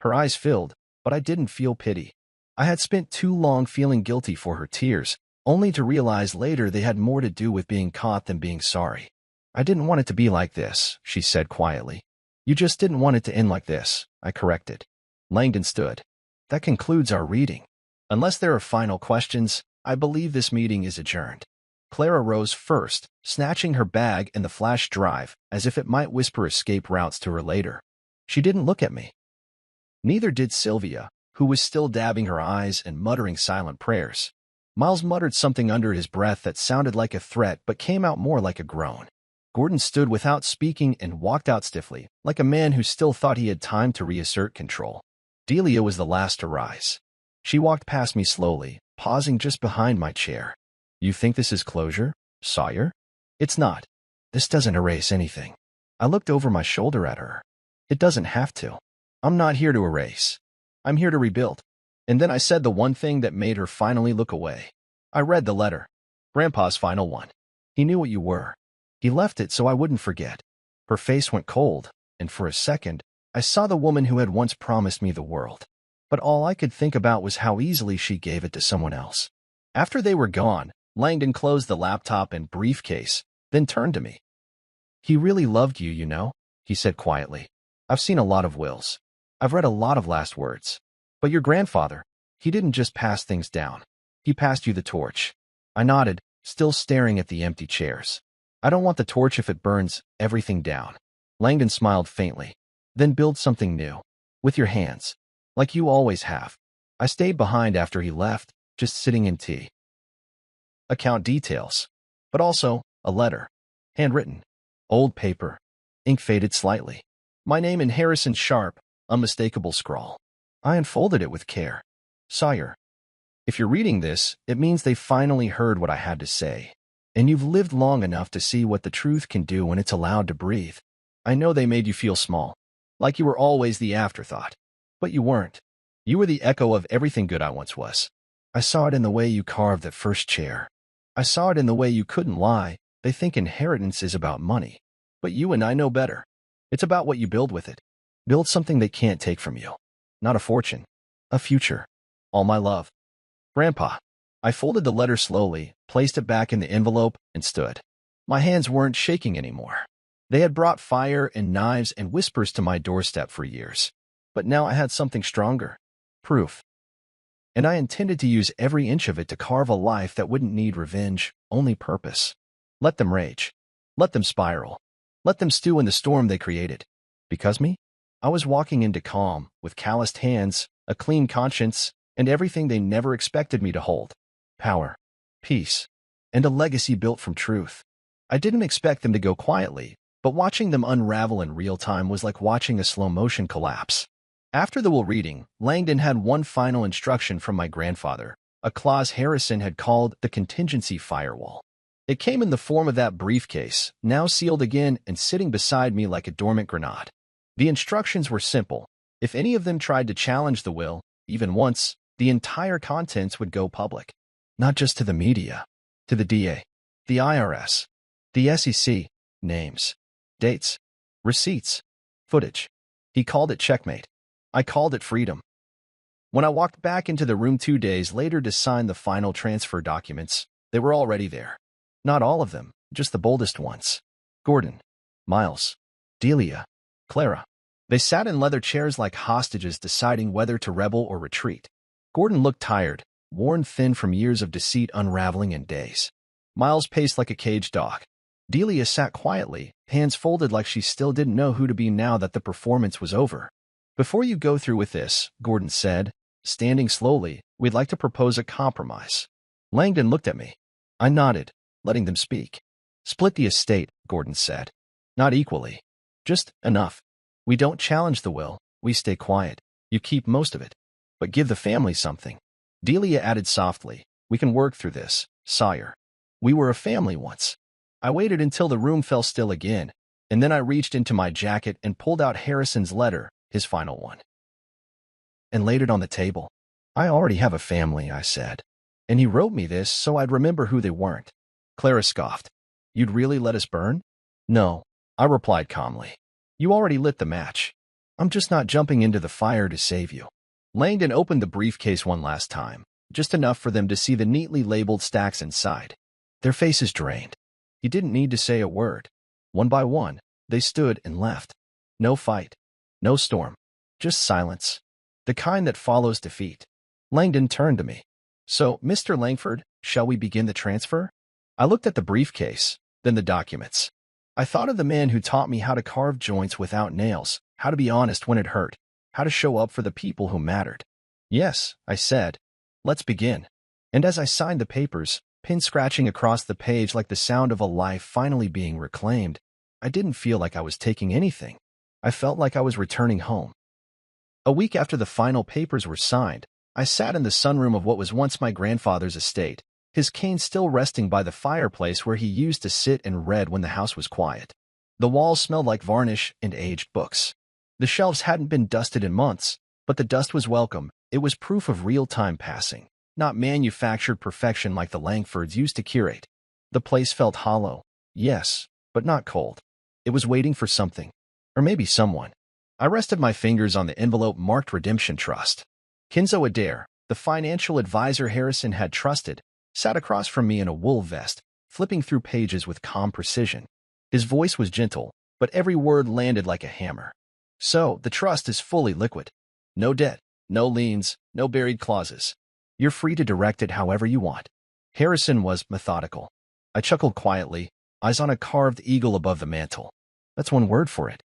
Her eyes filled, but I didn't feel pity. I had spent too long feeling guilty for her tears, only to realize later they had more to do with being caught than being sorry. I didn't want it to be like this, she said quietly. You just didn't want it to end like this, I corrected. Langdon stood. That concludes our reading. Unless there are final questions, I believe this meeting is adjourned. Clara rose first, snatching her bag and the flash drive, as if it might whisper escape routes to her later. She didn't look at me. Neither did Sylvia, who was still dabbing her eyes and muttering silent prayers. Miles muttered something under his breath that sounded like a threat but came out more like a groan. Gordon stood without speaking and walked out stiffly, like a man who still thought he had time to reassert control. Delia was the last to rise. She walked past me slowly, pausing just behind my chair. You think this is closure, Sawyer? It's not. This doesn't erase anything. I looked over my shoulder at her. It doesn't have to. I'm not here to erase. I'm here to rebuild. And then I said the one thing that made her finally look away. I read the letter. Grandpa's final one. He knew what you were. He left it so I wouldn't forget. Her face went cold, and for a second, I saw the woman who had once promised me the world. But all I could think about was how easily she gave it to someone else. After they were gone, Langdon closed the laptop and briefcase, then turned to me. He really loved you, you know, he said quietly. I've seen a lot of wills. I've read a lot of last words. But your grandfather, he didn't just pass things down. He passed you the torch. I nodded, still staring at the empty chairs. I don't want the torch if it burns everything down. Langdon smiled faintly. Then build something new. With your hands. Like you always have. I stayed behind after he left, just sitting in tea. Account details. But also, a letter. Handwritten. Old paper. Ink faded slightly. My name in Harrison Sharp, unmistakable scrawl. I unfolded it with care. Sawyer. If you're reading this, it means they finally heard what I had to say. And you've lived long enough to see what the truth can do when it's allowed to breathe. I know they made you feel small. Like you were always the afterthought. But you weren't. You were the echo of everything good I once was. I saw it in the way you carved that first chair. I saw it in the way you couldn't lie. They think inheritance is about money. But you and I know better. It's about what you build with it. Build something they can't take from you. Not a fortune. A future. All my love. Grandpa. I folded the letter slowly, placed it back in the envelope, and stood. My hands weren't shaking anymore. They had brought fire and knives and whispers to my doorstep for years. But now I had something stronger. Proof. And I intended to use every inch of it to carve a life that wouldn't need revenge, only purpose. Let them rage. Let them spiral. Let them stew in the storm they created. Because me? I was walking into calm, with calloused hands, a clean conscience, and everything they never expected me to hold. Power, peace, and a legacy built from truth. I didn't expect them to go quietly, but watching them unravel in real time was like watching a slow-motion collapse. After the will reading, Langdon had one final instruction from my grandfather, a clause Harrison had called the contingency firewall. It came in the form of that briefcase, now sealed again and sitting beside me like a dormant grenade. The instructions were simple. If any of them tried to challenge the will, even once, the entire contents would go public. Not just to the media, to the DA, the IRS, the SEC, names, dates, receipts, footage. He called it checkmate. I called it freedom. When I walked back into the room 2 days later to sign the final transfer documents, they were already there. Not all of them, just the boldest ones. Gordon, Miles, Delia, Clara. They sat in leather chairs like hostages deciding whether to rebel or retreat. Gordon looked tired, worn thin from years of deceit unraveling in days. Miles paced like a caged dog. Delia sat quietly, hands folded like she still didn't know who to be now that the performance was over. Before you go through with this, Gordon said, standing slowly, we'd like to propose a compromise. Langdon looked at me. I nodded, letting them speak. Split the estate, Gordon said. Not equally. Just enough. We don't challenge the will, we stay quiet. You keep most of it. But give the family something. Delia added softly, we can work through this, sire. We were a family once. I waited until the room fell still again, and then I reached into my jacket and pulled out Harrison's letter, his final one, and laid it on the table. I already have a family, I said. And he wrote me this so I'd remember who they weren't. Clara scoffed. You'd really let us burn? No, I replied calmly. You already lit the match. I'm just not jumping into the fire to save you. Langdon opened the briefcase one last time, just enough for them to see the neatly labeled stacks inside. Their faces drained. He didn't need to say a word. One by one, they stood and left. No fight. No storm. Just silence. The kind that follows defeat. Langdon turned to me. So, Mr. Langford, shall we begin the transfer? I looked at the briefcase, then the documents. I thought of the man who taught me how to carve joints without nails, how to be honest when it hurt, how to show up for the people who mattered. Yes, I said. Let's begin. And as I signed the papers, pin scratching across the page like the sound of a life finally being reclaimed, I didn't feel like I was taking anything. I felt like I was returning home. A week after the final papers were signed, I sat in the sunroom of what was once my grandfather's estate, his cane still resting by the fireplace where he used to sit and read when the house was quiet. The walls smelled like varnish and aged books. The shelves hadn't been dusted in months, but the dust was welcome. It was proof of real time passing, not manufactured perfection like the Langfords used to curate. The place felt hollow, yes, but not cold. It was waiting for something, or maybe someone. I rested my fingers on the envelope marked Redemption Trust. Kenzo Adair, the financial advisor Harrison had trusted, sat across from me in a wool vest, flipping through pages with calm precision. His voice was gentle, but every word landed like a hammer. So, the trust is fully liquid. No debt, no liens, no buried clauses. You're free to direct it however you want. Harrison was methodical. I chuckled quietly, eyes on a carved eagle above the mantel. That's one word for it.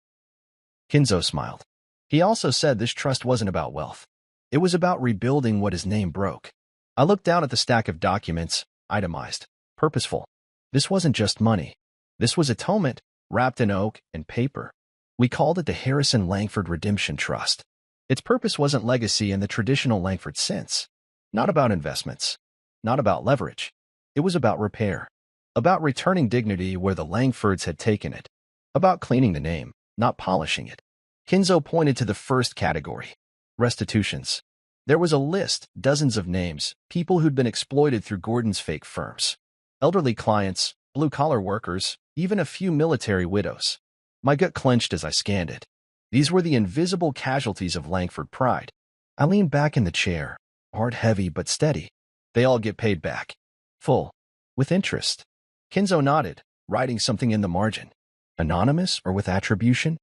Kenzo smiled. He also said this trust wasn't about wealth. It was about rebuilding what his name broke. I looked down at the stack of documents, itemized, purposeful. This wasn't just money. This was atonement, wrapped in oak and paper. We called it the Harrison Langford Redemption Trust. Its purpose wasn't legacy in the traditional Langford sense. Not about investments. Not about leverage. It was about repair. About returning dignity where the Langfords had taken it. About cleaning the name, not polishing it. Kenzo pointed to the first category. Restitutions. There was a list, dozens of names, people who'd been exploited through Gordon's fake firms. Elderly clients, blue-collar workers, even a few military widows. My gut clenched as I scanned it. These were the invisible casualties of Langford pride. I leaned back in the chair, heart heavy but steady. They all get paid back. Full. With interest. Kenzo nodded, writing something in the margin. Anonymous or with attribution?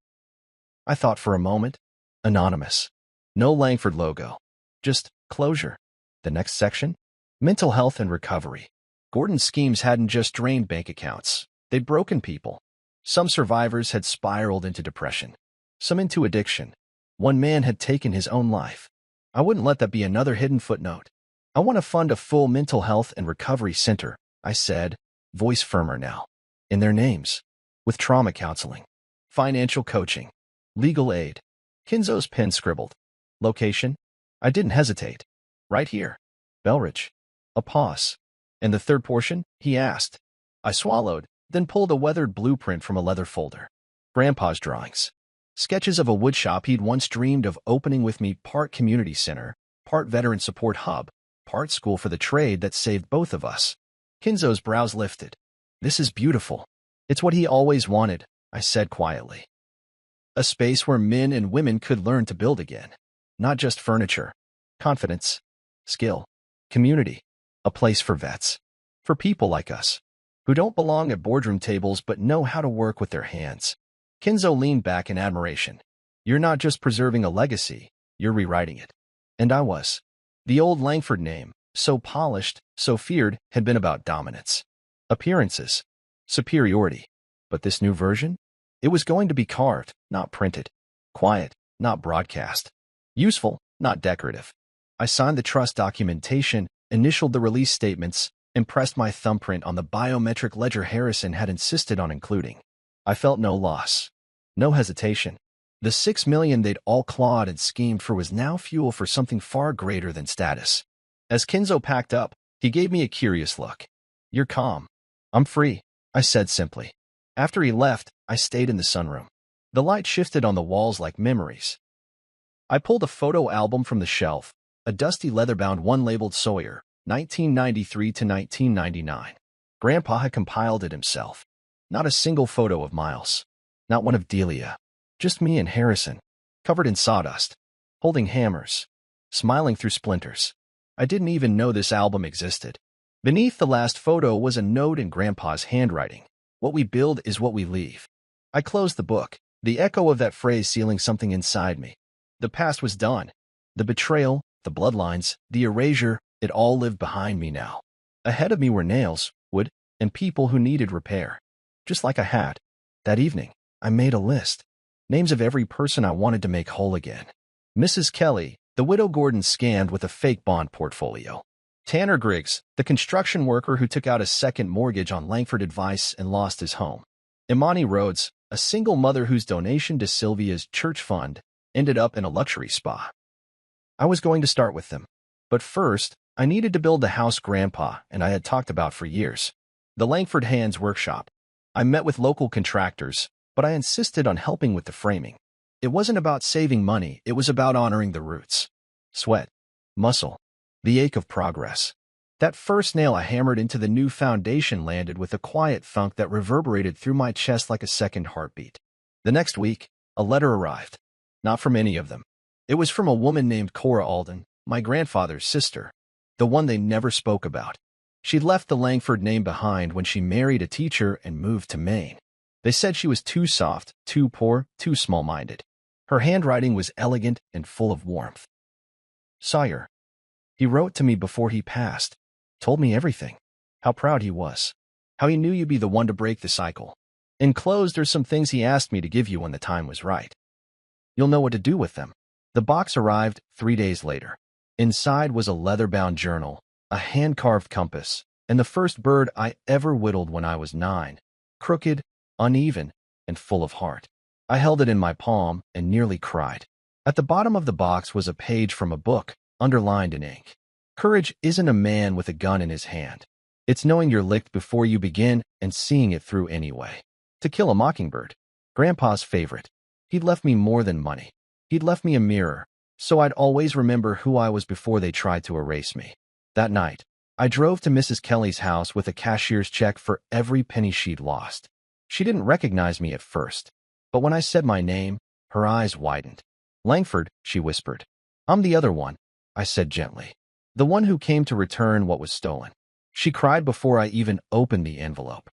I thought for a moment. Anonymous. No Langford logo. Just closure. The next section? Mental health and recovery. Gordon's schemes hadn't just drained bank accounts. They'd broken people. Some survivors had spiraled into depression. some into addiction. One man had taken his own life. I wouldn't let that be another hidden footnote. I want to fund a full mental health and recovery center, I said, voice firmer now. In their names. With trauma counseling, financial coaching, legal aid. Kinzo's pen scribbled. Location? I didn't hesitate. Right here. Belridge. A pause. And the third portion? He asked. I swallowed, then pulled a weathered blueprint from a leather folder. Grandpa's drawings. Sketches of a woodshop he'd once dreamed of opening with me, part community center, part veteran support hub, part school for the trade that saved both of us. Kinzo's brows lifted. This is beautiful. It's what he always wanted, I said quietly. A space where men and women could learn to build again. Not just furniture. Confidence. Skill. Community. A place for vets. For people like us. Who don't belong at boardroom tables but know how to work with their hands. Kinzo leaned back in admiration. You're not just preserving a legacy, you're rewriting it. And I was. The old Langford name, so polished, so feared, had been about dominance. Appearances. Superiority. But this new version? It was going to be carved, not printed. Quiet, not broadcast. Useful, not decorative. I signed the trust documentation, initialed the release statements, and pressed my thumbprint on the biometric ledger Harrison had insisted on including. I felt no loss. No hesitation. The $6 million they'd all clawed and schemed for was now fuel for something far greater than status. As Kinzo packed up, he gave me a curious look. You're calm. I'm free, I said simply. After he left, I stayed in the sunroom. The light shifted on the walls like memories. I pulled a photo album from the shelf, a dusty leather-bound one labeled Sawyer, 1993 to 1999. Grandpa had compiled it himself. Not a single photo of Miles. Not one of Delia. Just me and Harrison, covered in sawdust, holding hammers, smiling through splinters. I didn't even know this album existed. Beneath the last photo was a note in Grandpa's handwriting. What we build is what we leave. I closed the book, the echo of that phrase sealing something inside me. The past was done. The betrayal, the bloodlines, the erasure, it all lived behind me now. Ahead of me were nails, wood, and people who needed repair. Just like I had. That evening, I made a list. Names of every person I wanted to make whole again. Mrs. Kelly, the widow Gordon scammed with a fake bond portfolio. Tanner Griggs, the construction worker who took out a second mortgage on Langford advice and lost his home. Imani Rhodes, a single mother whose donation to Sylvia's church fund ended up in a luxury spa. I was going to start with them. But first, I needed to build the house Grandpa and I had talked about for years. The Langford Hands Workshop. I met with local contractors, but I insisted on helping with the framing. It wasn't about saving money, it was about honoring the roots. Sweat. Muscle. The ache of progress. That first nail I hammered into the new foundation landed with a quiet thunk that reverberated through my chest like a second heartbeat. The next week, a letter arrived. Not from any of them. It was from a woman named Cora Alden, my grandfather's sister, the one they never spoke about. She'd left the Langford name behind when she married a teacher and moved to Maine. They said she was too soft, too poor, too small-minded. Her handwriting was elegant and full of warmth. Sawyer. He wrote to me before he passed, told me everything, how proud he was, how he knew you'd be the one to break the cycle. Enclosed are some things he asked me to give you when the time was right. You'll know what to do with them. The box arrived 3 days later. Inside was a leather-bound journal, a hand-carved compass, and the first bird I ever whittled when I was 9, crooked, uneven, and full of heart. I held it in my palm and nearly cried. At the bottom of the box was a page from a book, underlined in ink. Courage isn't a man with a gun in his hand. It's knowing you're licked before you begin and seeing it through anyway. To Kill a Mockingbird. Grandpa's favorite. He'd left me more than money. He'd left me a mirror, so I'd always remember who I was before they tried to erase me. That night, I drove to Mrs. Kelly's house with a cashier's check for every penny she'd lost. She didn't recognize me at first, but when I said my name, her eyes widened. Langford, she whispered. I'm the other one, I said gently. The one who came to return what was stolen. She cried before I even opened the envelope.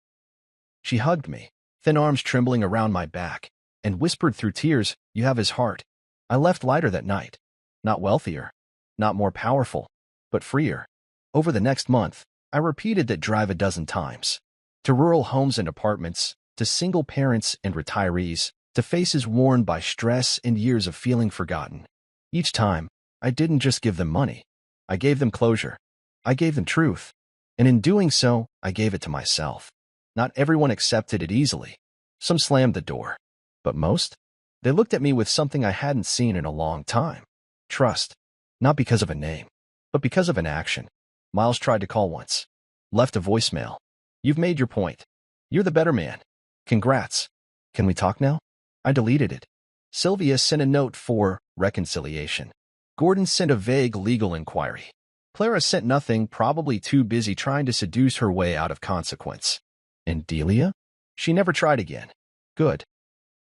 She hugged me, thin arms trembling around my back, and whispered through tears, "You have his heart." I left lighter that night. Not wealthier, not more powerful, but freer. Over the next month, I repeated that drive a dozen times. To rural homes and apartments, to single parents and retirees, to faces worn by stress and years of feeling forgotten. Each time, I didn't just give them money. I gave them closure. I gave them truth. And in doing so, I gave it to myself. Not everyone accepted it easily. Some slammed the door. But most? They looked at me with something I hadn't seen in a long time. Trust. Not because of a name, but because of an action. Miles tried to call once. Left a voicemail. You've made your point. You're the better man. Congrats. Can we talk now? I deleted it. Sylvia sent a note for reconciliation. Gordon sent a vague legal inquiry. Clara sent nothing, probably too busy trying to seduce her way out of consequence. And Delia? She never tried again. Good.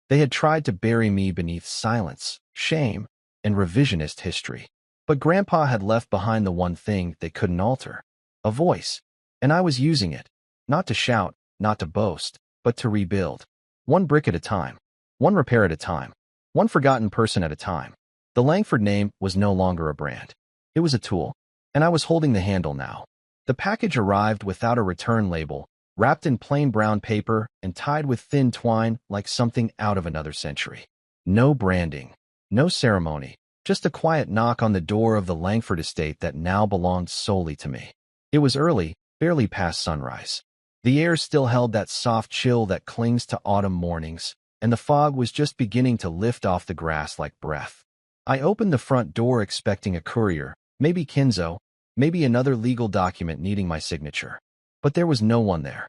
They had tried to bury me beneath silence, shame, and revisionist history. But Grandpa had left behind the one thing they couldn't alter, a voice. And I was using it, not to shout, not to boast, but to rebuild. One brick at a time, one repair at a time, one forgotten person at a time. The Langford name was no longer a brand. It was a tool, and I was holding the handle now. The package arrived without a return label, wrapped in plain brown paper and tied with thin twine like something out of another century. No branding, no ceremony, just a quiet knock on the door of the Langford estate that now belonged solely to me. It was early, barely past sunrise. The air still held that soft chill that clings to autumn mornings, and the fog was just beginning to lift off the grass like breath. I opened the front door expecting a courier, maybe Kinzo, maybe another legal document needing my signature. But there was no one there.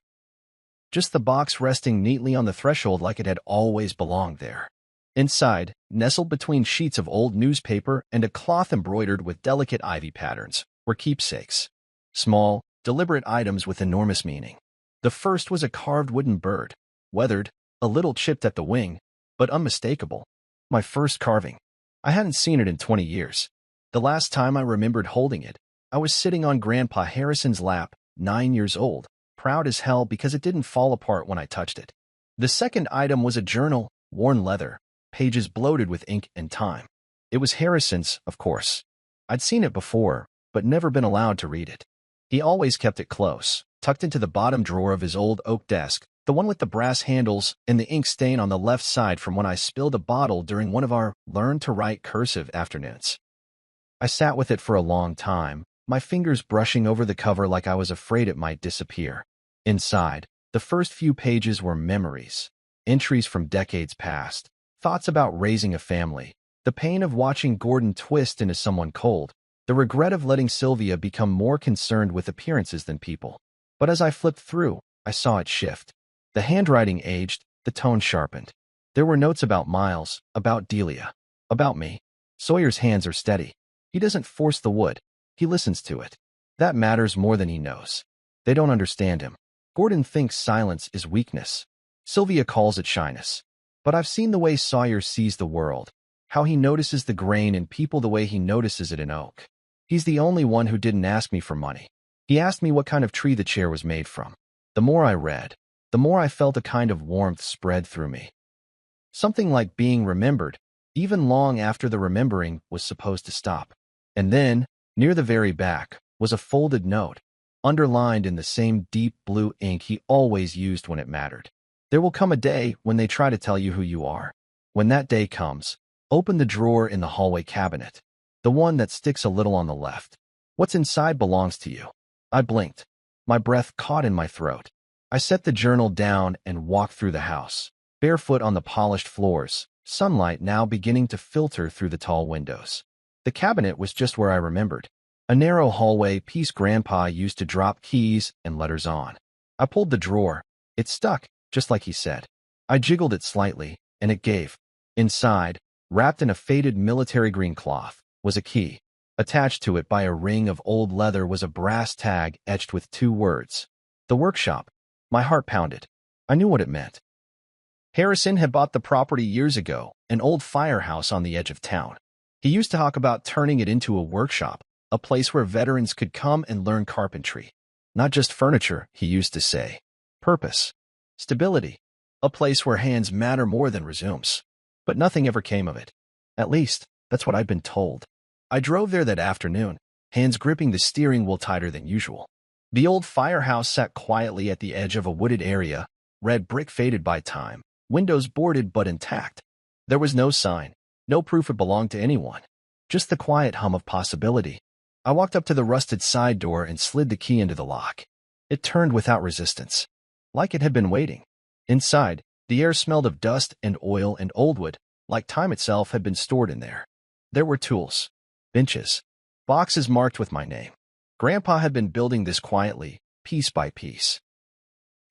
Just the box resting neatly on the threshold like it had always belonged there. Inside, nestled between sheets of old newspaper and a cloth embroidered with delicate ivy patterns, were keepsakes. Small, deliberate items with enormous meaning. The first was a carved wooden bird, weathered, a little chipped at the wing, but unmistakable. My first carving. I hadn't seen it in 20 years. The last time I remembered holding it, I was sitting on Grandpa Harrison's lap, 9 years old, proud as hell because it didn't fall apart when I touched it. The second item was a journal, worn leather, pages bloated with ink and time. It was Harrison's, of course. I'd seen it before, but never been allowed to read it. He always kept it close, tucked into the bottom drawer of his old oak desk, the one with the brass handles and the ink stain on the left side from when I spilled a bottle during one of our learn-to-write cursive afternoons. I sat with it for a long time, my fingers brushing over the cover like I was afraid it might disappear. Inside, the first few pages were memories, entries from decades past, thoughts about raising a family, the pain of watching Gordon twist into someone cold, the regret of letting Sylvia become more concerned with appearances than people. But as I flipped through, I saw it shift. The handwriting aged, the tone sharpened. There were notes about Miles, about Delia, about me. Sawyer's hands are steady. He doesn't force the wood. He listens to it. That matters more than he knows. They don't understand him. Gordon thinks silence is weakness. Sylvia calls it shyness. But I've seen the way Sawyer sees the world, how he notices the grain in people the way he notices it in oak. He's the only one who didn't ask me for money. He asked me what kind of tree the chair was made from. The more I read, the more I felt a kind of warmth spread through me. Something like being remembered, even long after the remembering was supposed to stop. And then, near the very back, was a folded note, underlined in the same deep blue ink he always used when it mattered. There will come a day when they try to tell you who you are. When that day comes, open the drawer in the hallway cabinet, the one that sticks a little on the left. What's inside belongs to you. I blinked. My breath caught in my throat. I set the journal down and walked through the house, barefoot on the polished floors, sunlight now beginning to filter through the tall windows. The cabinet was just where I remembered. A narrow hallway piece Grandpa used to drop keys and letters on. I pulled the drawer. It stuck, just like he said. I jiggled it slightly, and it gave. Inside, wrapped in a faded military green cloth, was a key. Attached to it by a ring of old leather was a brass tag etched with 2 words. The workshop. My heart pounded. I knew what it meant. Harrison had bought the property years ago, an old firehouse on the edge of town. He used to talk about turning it into a workshop, a place where veterans could come and learn carpentry. Not just furniture, he used to say. Purpose. Stability. A place where hands matter more than resumes. But nothing ever came of it. At least, that's what I'd been told. I drove there that afternoon, hands gripping the steering wheel tighter than usual. The old firehouse sat quietly at the edge of a wooded area, red brick faded by time, windows boarded but intact. There was no sign, no proof it belonged to anyone, just the quiet hum of possibility. I walked up to the rusted side door and slid the key into the lock. It turned without resistance, like it had been waiting. Inside, the air smelled of dust and oil and old wood, like time itself had been stored in there. There were tools, benches, boxes marked with my name. Grandpa had been building this quietly, piece by piece.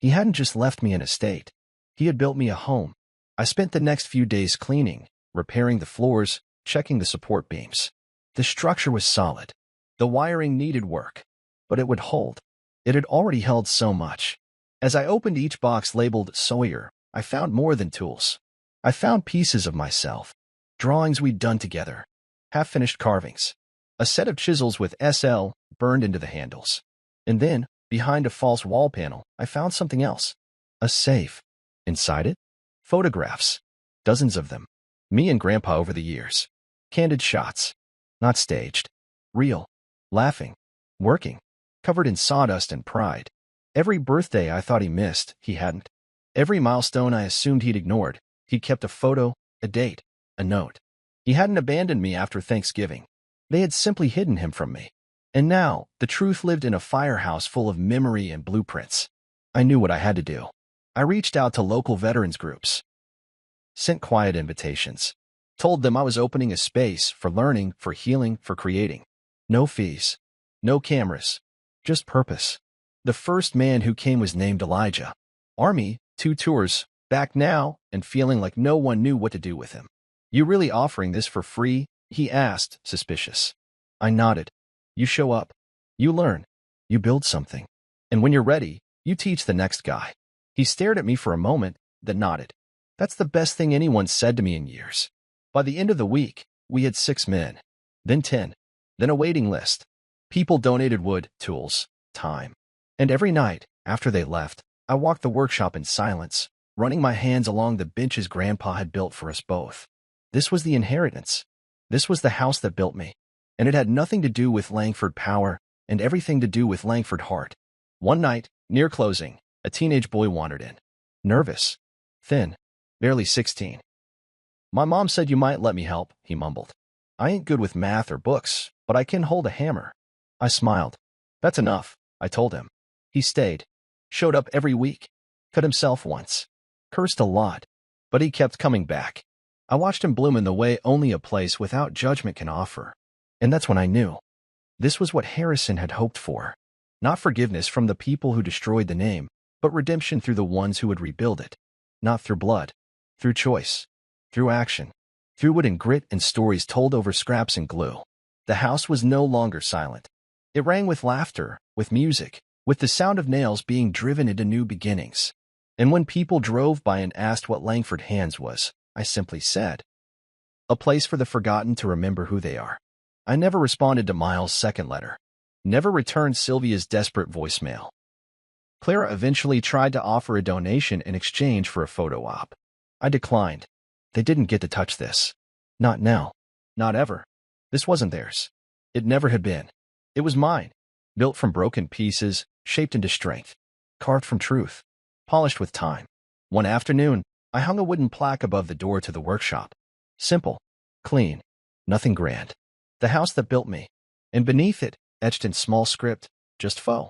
He hadn't just left me in a state. He had built me a home. I spent the next few days cleaning, repairing the floors, checking the support beams. The structure was solid. The wiring needed work, but it would hold. It had already held so much. As I opened each box labeled Sawyer, I found more than tools. I found pieces of myself, drawings we'd done together, half-finished carvings, a set of chisels with SL burned into the handles. And then, behind a false wall panel, I found something else. A safe. Inside it, photographs. Dozens of them. Me and Grandpa over the years. Candid shots. Not staged. Real. Laughing. Working. Covered in sawdust and pride. Every birthday I thought he missed, he hadn't. Every milestone I assumed he'd ignored, he'd kept a photo, a date, a note. He hadn't abandoned me after Thanksgiving. They had simply hidden him from me. And now, the truth lived in a firehouse full of memory and blueprints. I knew what I had to do. I reached out to local veterans groups, sent quiet invitations, told them I was opening a space for learning, for healing, for creating. No fees, no cameras, just purpose. The first man who came was named Elijah. Army, 2 tours, back now, and feeling like no one knew what to do with him. You really offering this for free? He asked, suspicious. I nodded. You show up. You learn. You build something. And when you're ready, you teach the next guy. He stared at me for a moment, then nodded. That's the best thing anyone said to me in years. By the end of the week, we had 6 men, then 10, then a waiting list. People donated wood, tools, time. And every night, after they left, I walked the workshop in silence, running my hands along the benches Grandpa had built for us both. This was the inheritance. This was the house that built me. And it had nothing to do with Langford power and everything to do with Langford heart. One night, near closing, a teenage boy wandered in. Nervous. Thin. Barely 16. My mom said you might let me help, he mumbled. I ain't good with math or books, but I can hold a hammer. I smiled. That's enough, I told him. He stayed. Showed up every week. Cut himself once. Cursed a lot. But he kept coming back. I watched him bloom in the way only a place without judgment can offer. And that's when I knew. This was what Harrison had hoped for. Not forgiveness from the people who destroyed the name, but redemption through the ones who would rebuild it. Not through blood. Through choice. Through action. Through wood and grit and stories told over scraps and glue. The house was no longer silent. It rang with laughter, with music, with the sound of nails being driven into new beginnings. And when people drove by and asked what Langford Hands was, I simply said, a place for the forgotten to remember who they are. I never responded to Miles' second letter. Never returned Sylvia's desperate voicemail. Clara eventually tried to offer a donation in exchange for a photo op. I declined. They didn't get to touch this. Not now. Not ever. This wasn't theirs. It never had been. It was mine. Built from broken pieces, shaped into strength. Carved from truth. Polished with time. One afternoon, I hung a wooden plaque above the door to the workshop. Simple. Clean. Nothing grand. The house that built me. And beneath it, etched in small script, just foe.